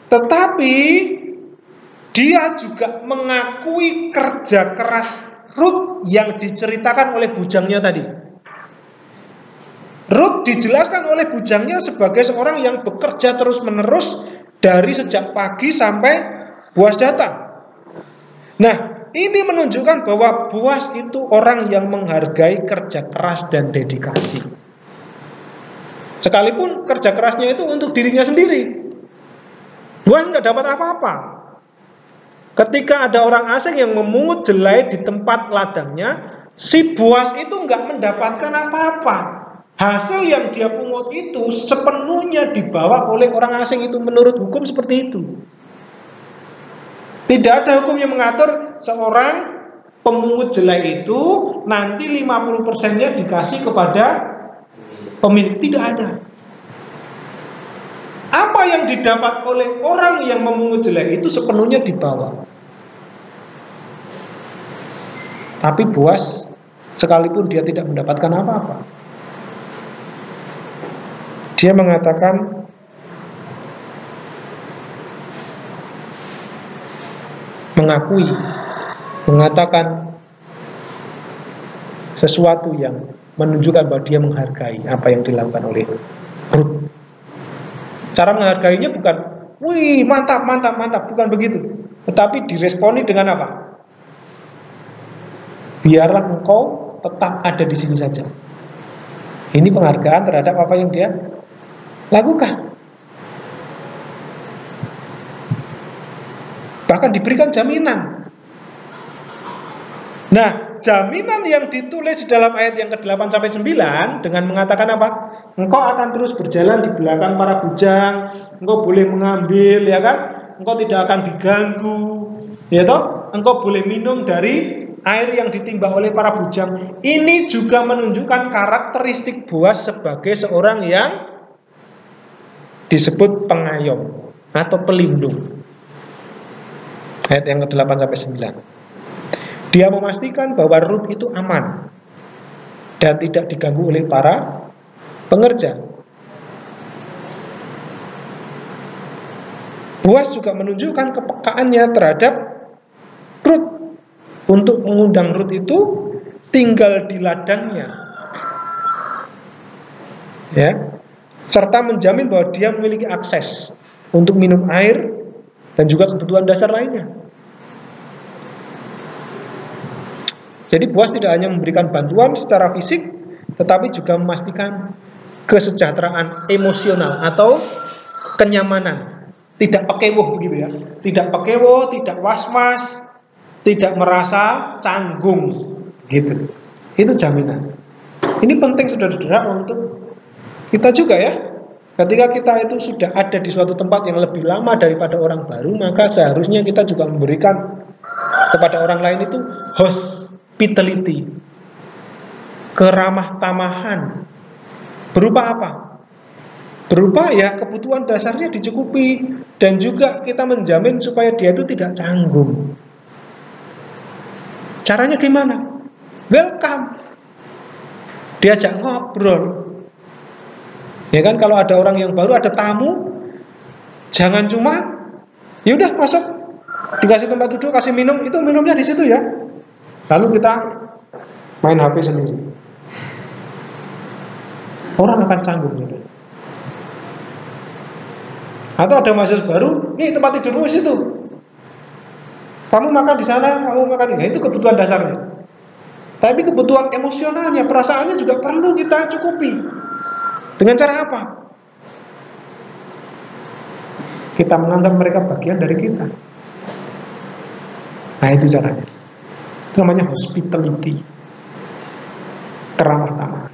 tetapi dia juga mengakui kerja keras Ruth yang diceritakan oleh bujangnya tadi. Ruth dijelaskan oleh bujangnya sebagai seorang yang bekerja terus-menerus dari sejak pagi sampai Boas datang. Nah, ini menunjukkan bahwa Boas itu orang yang menghargai kerja keras dan dedikasi. Sekalipun kerja kerasnya itu untuk dirinya sendiri. Boas nggak dapat apa-apa. Ketika ada orang asing yang memungut jelai di tempat ladangnya, si Boas itu nggak mendapatkan apa-apa. Hasil yang dia pungut itu sepenuhnya dibawa oleh orang asing itu, menurut hukum seperti itu. Tidak ada hukum yang mengatur seorang pemungut jelai itu nanti 50%-nya dikasih kepada pemilik. Tidak ada. Apa yang didapat oleh orang yang memungut jelai itu sepenuhnya dibawa. Tapi Boas, sekalipun dia tidak mendapatkan apa-apa, dia mengatakan, mengatakan sesuatu yang menunjukkan bahwa dia menghargai apa yang dilakukan oleh Ruth. Cara menghargainya bukan, wih mantap, mantap, mantap, bukan begitu. Tetapi diresponi dengan apa? Biarlah engkau tetap ada di sini saja. Ini penghargaan terhadap apa yang dia lakukan. Bahkan diberikan jaminan. Nah, jaminan yang ditulis di dalam ayat yang ke-8 sampai 9 dengan mengatakan apa? Engkau akan terus berjalan di belakang para bujang, engkau boleh mengambil, ya kan? Engkau tidak akan diganggu, ya toh? Engkau boleh minum dari air yang ditimba oleh para bujang. Ini juga menunjukkan karakteristik Boas sebagai seorang yang disebut pengayom atau pelindung. Ayat yang ke-8 sampai 9. Dia memastikan bahwa Ruth itu aman dan tidak diganggu oleh para pengerja. Boas juga menunjukkan kepekaannya terhadap Ruth untuk mengundang Ruth itu tinggal di ladangnya, ya, serta menjamin bahwa dia memiliki akses untuk minum air dan juga kebutuhan dasar lainnya. Jadi Boas tidak hanya memberikan bantuan secara fisik, tetapi juga memastikan kesejahteraan emosional atau kenyamanan. Tidak pakewoh begitu ya. Tidak pakewoh, tidak was-was, tidak merasa canggung gitu. Itu jaminan. Ini penting saudara-saudara untuk kita juga ya. Ketika kita itu sudah ada di suatu tempat yang lebih lama daripada orang baru, maka seharusnya kita juga memberikan kepada orang lain itu hospitality, keramah tamahan. Berupa apa? Berupa ya kebutuhan dasarnya dicukupi, dan juga kita menjamin supaya dia itu tidak canggung. Caranya gimana? Welcome, diajak ngobrol. Ya kan, kalau ada orang yang baru, ada tamu, jangan cuma yaudah masuk, dikasih tempat duduk, kasih minum, itu minumnya di situ ya. Lalu kita main HP sendiri. Orang akan canggung gitu. Atau ada mahasiswa baru, nih tempat tidurmu di situ. Kamu makan di sana, kamu makan ini. Itu kebutuhan dasarnya. Tapi kebutuhan emosionalnya, perasaannya juga perlu kita cukupi. Dengan cara apa? Kita menganggap mereka bagian dari kita. Nah, itu caranya. Itu namanya hospitality. Keramah tamahan.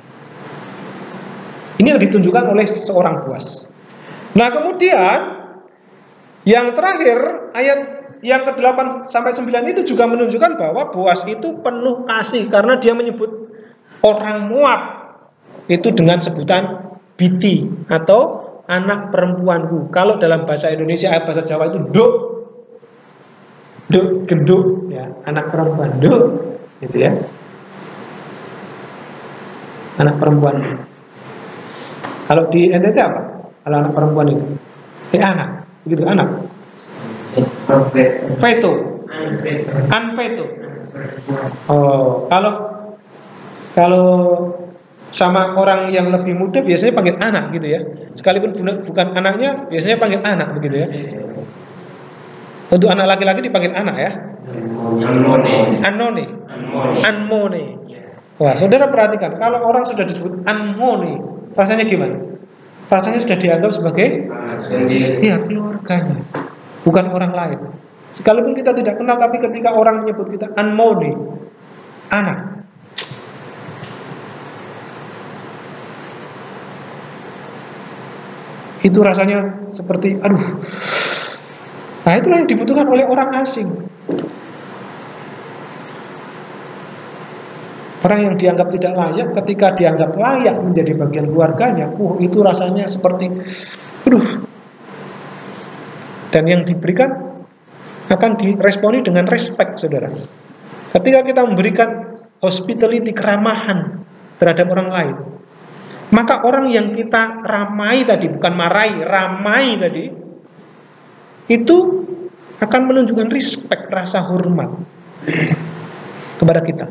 Ini yang ditunjukkan oleh seorang buas. Nah, kemudian yang terakhir, ayat yang ke-8 sampai 9 itu juga menunjukkan bahwa Boas itu penuh kasih karena dia menyebut orang Moab itu dengan sebutan Biti atau anak perempuanku. Kalau dalam bahasa Indonesia, bahasa Jawa itu duk, genduk, ya, anak perempuan, duk, gitu ya, anak perempuan. Kalau di NTT apa? Kalau anak perempuan itu, anak, begitu, anak. Veto, unveto. Oh, kalau sama orang yang lebih muda biasanya panggil anak gitu ya. Sekalipun bukan anaknya, biasanya panggil anak begitu ya. Untuk anak laki-laki dipanggil anak ya. Anmone. Wah, saudara perhatikan, kalau orang sudah disebut anmone, rasanya gimana? Rasanya sudah dianggap sebagai keluarganya, bukan orang lain. Sekalipun kita tidak kenal, tapi ketika orang menyebut kita anmone, anak, itu rasanya seperti aduh. Nah, itulah yang dibutuhkan oleh orang asing. Orang yang dianggap tidak layak, ketika dianggap layak menjadi bagian keluarganya, itu rasanya seperti aduh. Dan yang diberikan akan diresponi dengan respect, saudara. Ketika kita memberikan hospitality, keramahan terhadap orang lain, maka orang yang kita ramai tadi, bukan marahi, ramai tadi, itu akan menunjukkan respect, rasa hormat kepada kita.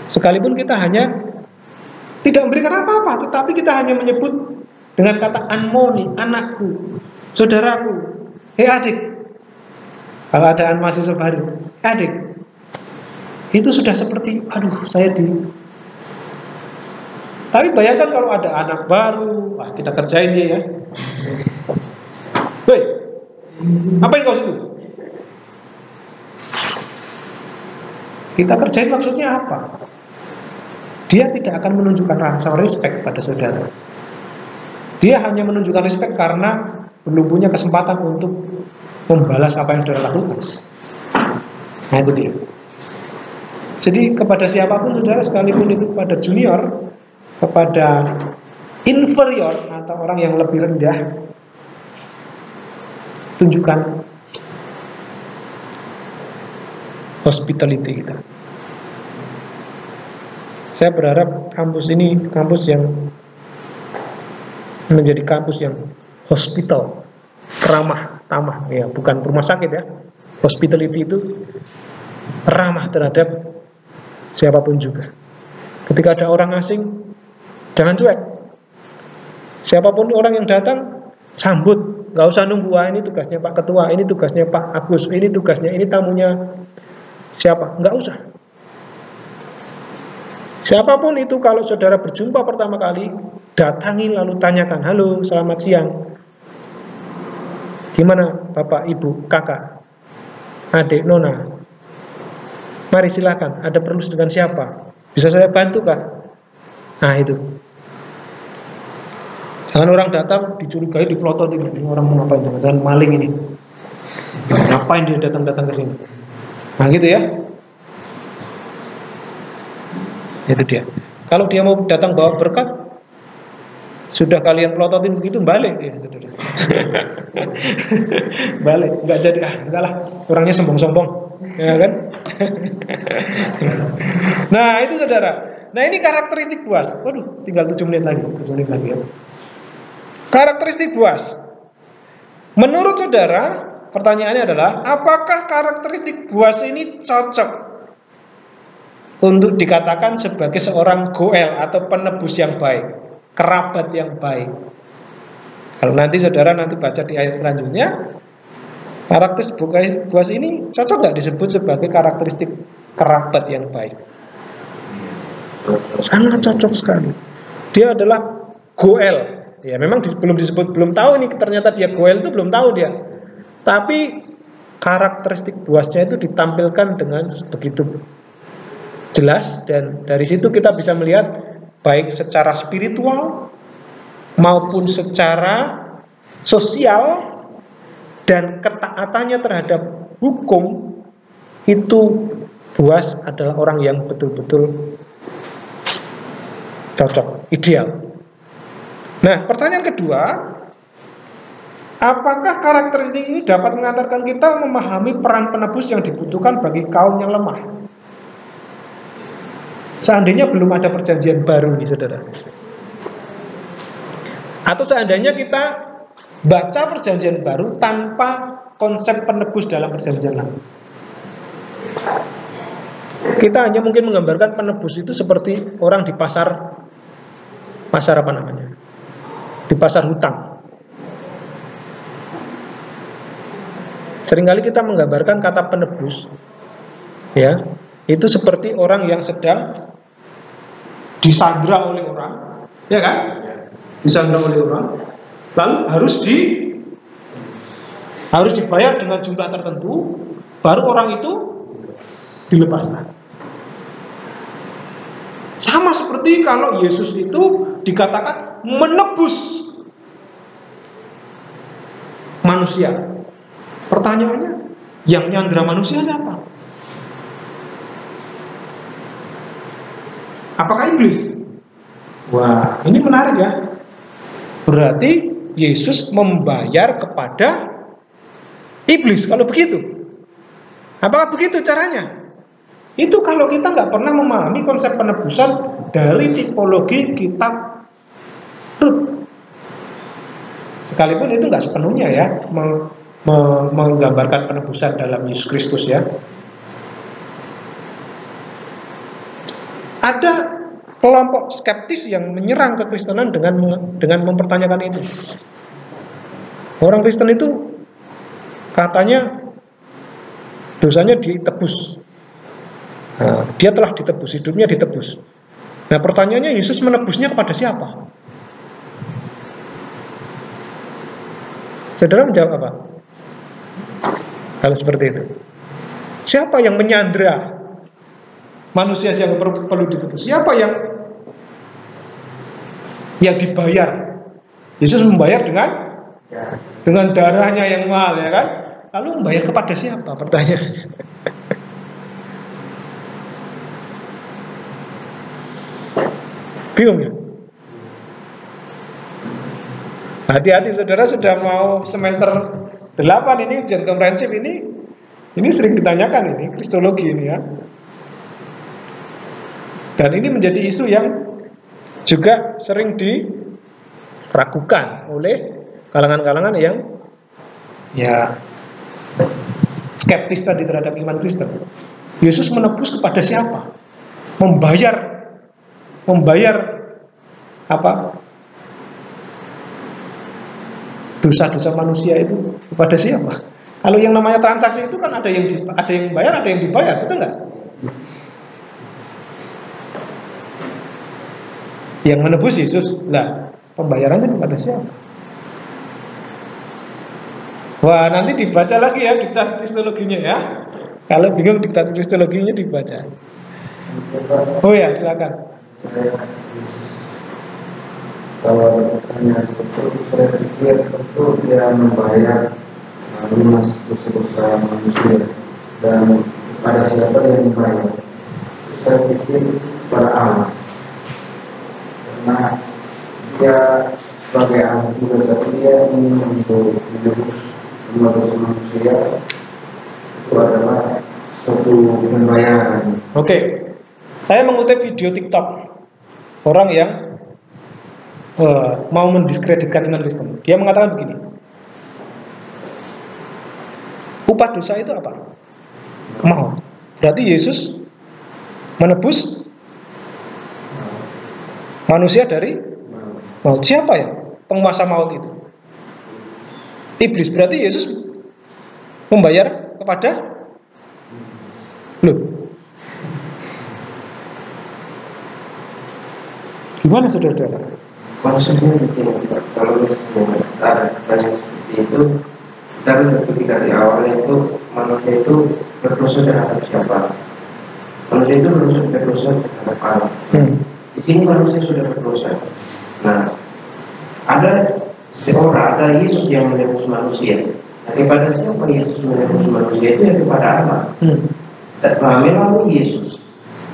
Sekalipun kita hanya tidak memberikan apa-apa, tetapi kita hanya menyebut dengan kata anmoni, anakku, saudaraku, hei adik. Kalau ada mahasiswa baru, adik, itu sudah seperti aduh, saya di. Tapi bayangkan kalau ada anak baru, wah, kita kerjain dia ya. Hei, apain kau situ? Kita kerjain maksudnya apa? Dia tidak akan menunjukkan rasa respect pada saudara. Dia hanya menunjukkan respect karena belum punya kesempatan untuk membalas apa yang saudara lakukan. Nah, itu dia. Jadi kepada siapapun saudara, sekalipun itu kepada junior, kepada inferior atau orang yang lebih rendah, tunjukkan hospitality kita. Saya berharap kampus ini kampus yang menjadi kampus yang hospital, ramah tamah ya, bukan rumah sakit ya. Hospitality itu ramah terhadap siapapun juga. Ketika ada orang asing, jangan cuek. Siapapun orang yang datang, sambut. Gak usah nunggu, wah ini tugasnya Pak Ketua, ini tugasnya Pak Agus, ini tugasnya, ini tamunya siapa. Gak usah. Siapapun itu, kalau saudara berjumpa pertama kali, datangi lalu tanyakan, halo, selamat siang, gimana Bapak, Ibu, Kakak, adik, Nona, mari silakan, ada perlu dengan siapa, bisa saya bantu Kak? Nah itu. Jangan orang datang dicurigai, dipelototin, ini orang mau ngapain, jangan maling ini, ngapain dia datang-datang ke sini. Nah gitu ya. Itu dia. Kalau dia mau datang bawa berkat, sudah kalian pelototin begitu, balik ya, balik, nggak jadi, enggak lah, orangnya sombong-sombong, ya kan? Nah itu saudara. Nah ini karakteristik buas. Waduh, tinggal 7 menit lagi, 7 menit lagi ya. Karakteristik buas. Menurut saudara, pertanyaannya adalah, apakah karakteristik buas ini cocok untuk dikatakan sebagai seorang goel atau penebus yang baik? kerabat yang baik. Kalau nanti saudara baca di ayat selanjutnya, karakteristik Boas ini cocok nggak disebut sebagai karakteristik kerabat yang baik? Sangat cocok sekali. Dia adalah Goel. Ya memang belum tahu ini ternyata dia Goel itu belum tahu dia. Tapi karakteristik Boasnya itu ditampilkan dengan begitu jelas, dan dari situ kita bisa melihat baik secara spiritual maupun secara sosial dan ketaatannya terhadap hukum itu. Boas adalah orang yang betul-betul cocok, ideal. Nah, pertanyaan kedua, apakah karakteristik ini dapat mengantarkan kita memahami peran penebus yang dibutuhkan bagi kaum yang lemah? Seandainya belum ada perjanjian baru nih saudara, atau seandainya kita baca perjanjian baru tanpa konsep penebus dalam perjanjian lama, kita hanya mungkin menggambarkan penebus itu seperti orang di pasar apa namanya, di pasar hutang. Seringkali kita menggambarkan kata penebus, ya, itu seperti orang yang sedang disandra oleh orang, ya kan? Disandra oleh orang, lalu harus dibayar dengan jumlah tertentu, baru orang itu dilepaskan. Sama seperti kalau Yesus itu dikatakan menebus manusia. Pertanyaannya, yang nyandra manusia siapa? Apakah iblis? Wah, ini menarik ya. Berarti Yesus membayar kepada iblis kalau begitu. Apakah begitu caranya? Itu kalau kita nggak pernah memahami konsep penebusan dari tipologi kitab Rut. Sekalipun itu nggak sepenuhnya ya menggambarkan penebusan dalam Yesus Kristus ya. Ada kelompok skeptis yang menyerang kekristenan dengan mempertanyakan itu. Orang Kristen itu katanya dosanya ditebus. Nah, dia telah ditebus, hidupnya ditebus. Nah, pertanyaannya, Yesus menebusnya kepada siapa? Saudara menjawab apa? Kalau seperti itu, siapa yang menyandra manusia yang perlu ditebus? Siapa yang dibayar? Yesus membayar dengan darahnya yang mahal, ya kan? Lalu membayar kepada siapa? Pertanyaannya. Bingung ya? Hati-hati saudara, sudah mau semester 8 ini ujian komprehensif ini sering ditanyakan ini kristologi ini ya. Dan ini menjadi isu yang juga sering diragukan oleh kalangan-kalangan yang ya skeptis tadi terhadap iman Kristen. Yesus menebus kepada siapa? Membayar apa? Dosa-dosa manusia itu kepada siapa? Kalau yang namanya transaksi itu kan ada yang bayar, ada yang dibayar, betul nggak? Yang menebus Yesus, lah pembayarannya kepada siapa? Wah, nanti dibaca lagi ya diktat kristologinya ya. Kalau bingung diktat kristologinya dibaca. Oh ya, silakan. Kalau pertanyaan itu, saya pikir tentu dia membayar lunas dosa-dosa manusia, dan kepada siapa dia membayar? Saya pikir kepada Allah, karena dia sebagai Allah juga, tapi dia ingin untuk menebus semua dosa manusia. Itu adalah suatu pembayaran. Oke, saya mengutip video TikTok orang yang mau mendiskreditkan iman Kristen. Dia mengatakan begini, upah dosa itu apa? Maut. Berarti Yesus menebus manusia dari Maut. Siapa ya penguasa maut itu? Iblis. Berarti Yesus membayar kepada loh. Gimana saudara-saudara? Konsepnya begini, kalau ada seperti itu, kita ketika di awalnya itu manusia itu berdosa terhadap siapa? Manusia itu berdosa terhadap Allah. Di sini manusia sudah berdosa. Nah, ada Yesus yang menebus manusia. Nah, kepada siapa Yesus menebus manusia itu? Yang kepada Allah. Dan melalui Yesus,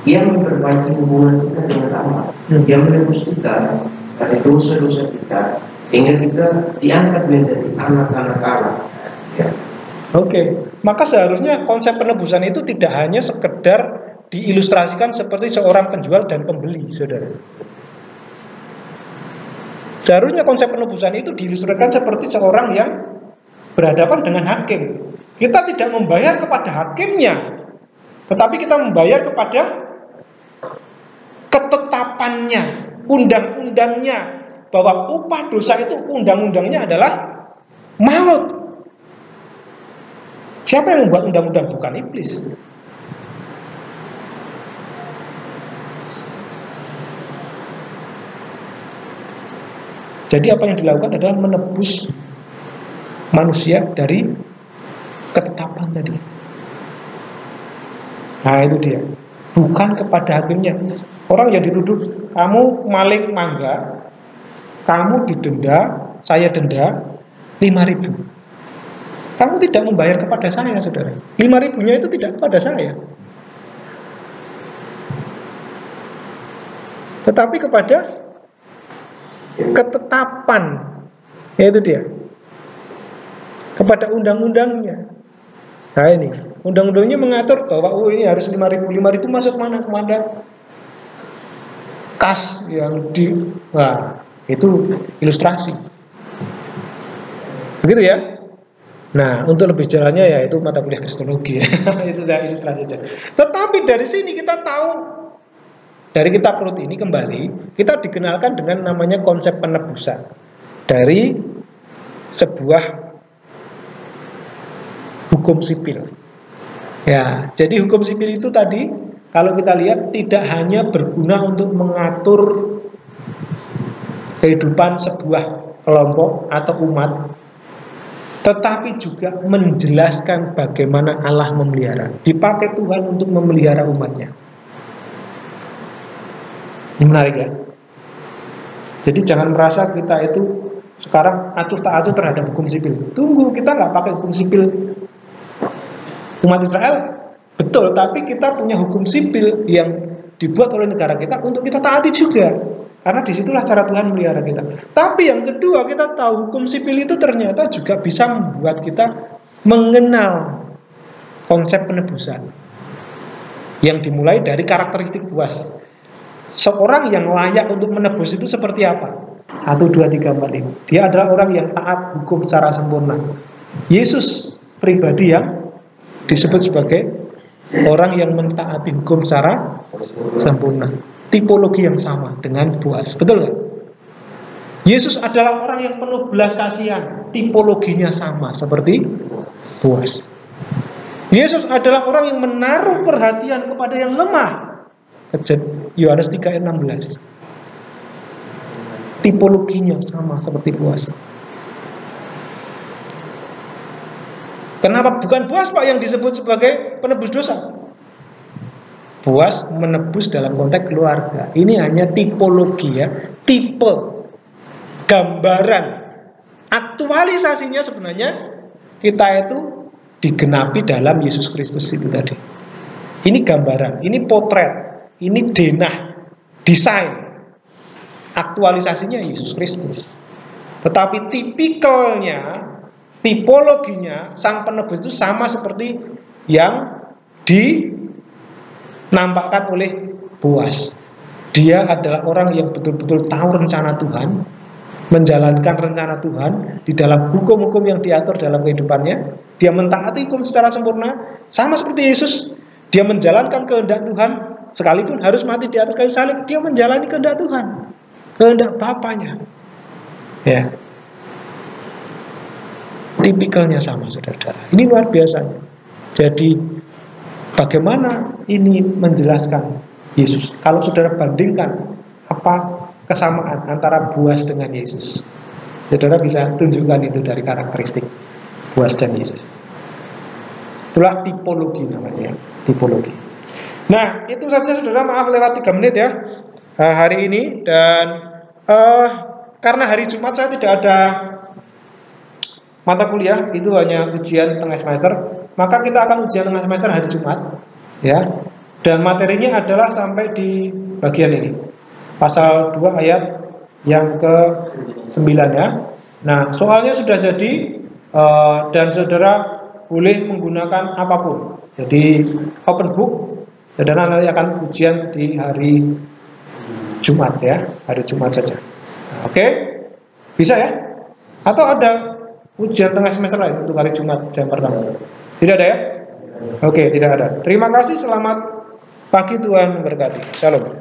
Dia memperbaiki hubungan kita dengan Allah. Dia menebus kita dari dosa-dosa kita, sehingga kita diangkat menjadi anak-anak Allah. Ya. Oke, maka seharusnya konsep penebusan itu tidak hanya sekedar diilustrasikan seperti seorang penjual dan pembeli, saudara. Seharusnya konsep penebusan itu diilustrasikan seperti seorang yang berhadapan dengan hakim. Kita tidak membayar kepada hakimnya, tetapi kita membayar kepada ketetapannya, undang-undangnya, bahwa upah dosa itu undang-undangnya adalah maut. Siapa yang membuat undang-undang? Bukan iblis. Jadi apa yang dilakukan adalah menebus manusia dari ketetapan tadi. Nah itu dia. Bukan kepada hakimnya. Orang yang dituduh, kamu maling mangga, kamu didenda, saya denda 5.000. Kamu tidak membayar kepada saya, saudara. 5.000-nya itu tidak kepada saya, tetapi kepada ketetapan, yaitu dia, kepada undang-undangnya. Nah ini, undang-undangnya mengatur bahwa ini harus 5.000. 5.000 masuk mana? Kemana? Kas yang wah, itu ilustrasi. Begitu ya. Nah, untuk lebih jalannya ya itu mata kuliah Kristologi ya. Itu saya ilustrasi saja. Tetapi dari sini kita tahu, dari kitab Rut ini kembali kita dikenalkan dengan namanya konsep penebusan dari sebuah hukum sipil. Ya, jadi hukum sipil itu tadi kalau kita lihat tidak hanya berguna untuk mengatur kehidupan sebuah kelompok atau umat, tetapi juga menjelaskan bagaimana Allah memelihara. Dipakai Tuhan untuk memelihara umatnya. Ini menarik ya. Jadi jangan merasa kita itu sekarang acuh tak acuh terhadap hukum sipil. Tunggu, kita nggak pakai hukum sipil umat Israel, betul. Tapi kita punya hukum sipil yang dibuat oleh negara kita untuk kita taati juga. Karena disitulah cara Tuhan memelihara kita. Tapi yang kedua, kita tahu hukum sipil itu ternyata juga bisa membuat kita mengenal konsep penebusan yang dimulai dari karakteristik Boas. Seorang yang layak untuk menebus itu seperti apa? 1, 2, 3, 4, 5. Dia adalah orang yang taat hukum secara sempurna. Yesus pribadi yang disebut sebagai orang yang mentaati hukum secara sempurna. Tipologi yang sama dengan Boas, betul nggak? Yesus adalah orang yang penuh belas kasihan, tipologinya sama seperti Boas. Yesus adalah orang yang menaruh perhatian kepada yang lemah. Yohanes 3 ayat 16. Tipologinya sama seperti Boas. Kenapa bukan Boas Pak yang disebut sebagai penebus dosa? Boas menebus dalam konteks keluarga. Ini hanya tipologi ya, tipe, gambaran. Aktualisasinya sebenarnya kita itu digenapi dalam Yesus Kristus itu tadi. Ini gambaran, ini potret, ini denah, desain. Aktualisasinya Yesus Kristus. Tetapi tipikalnya, tipologinya sang penebus itu sama seperti yang dinampakkan oleh Boas. Dia adalah orang yang betul-betul tahu rencana Tuhan, menjalankan rencana Tuhan di dalam hukum-hukum yang diatur dalam kehidupannya. Dia mentaati hukum secara sempurna, sama seperti Yesus. Dia menjalankan kehendak Tuhan, sekalipun harus mati di atas kayu salib. Dia menjalani kehendak Tuhan, kehendak Bapanya. Ya. Tipikalnya sama, saudara. Ini luar biasanya. Jadi bagaimana ini menjelaskan Yesus? Kalau saudara bandingkan apa kesamaan antara Boas dengan Yesus, saudara bisa tunjukkan itu dari karakteristik Boas dan Yesus. Itulah tipologi namanya, tipologi. Nah, itu saja saudara, maaf lewat 3 menit ya hari ini. Dan karena hari Jumat saya tidak ada mata kuliah, itu hanya ujian tengah semester, maka kita akan ujian tengah semester hari Jumat ya. Dan materinya adalah sampai di bagian ini, pasal 2 ayat yang ke-9 ya. Nah, soalnya sudah jadi, dan saudara boleh menggunakan apapun. Jadi open book. Saudara nanti akan ujian di hari Jumat ya, hari Jumat saja. Nah, oke? Bisa ya? Atau ada ujian tengah semester lain untuk hari Jumat jam pertama? Tidak ada ya? Oke, tidak ada. Terima kasih, selamat pagi, Tuhan memberkati. Shalom.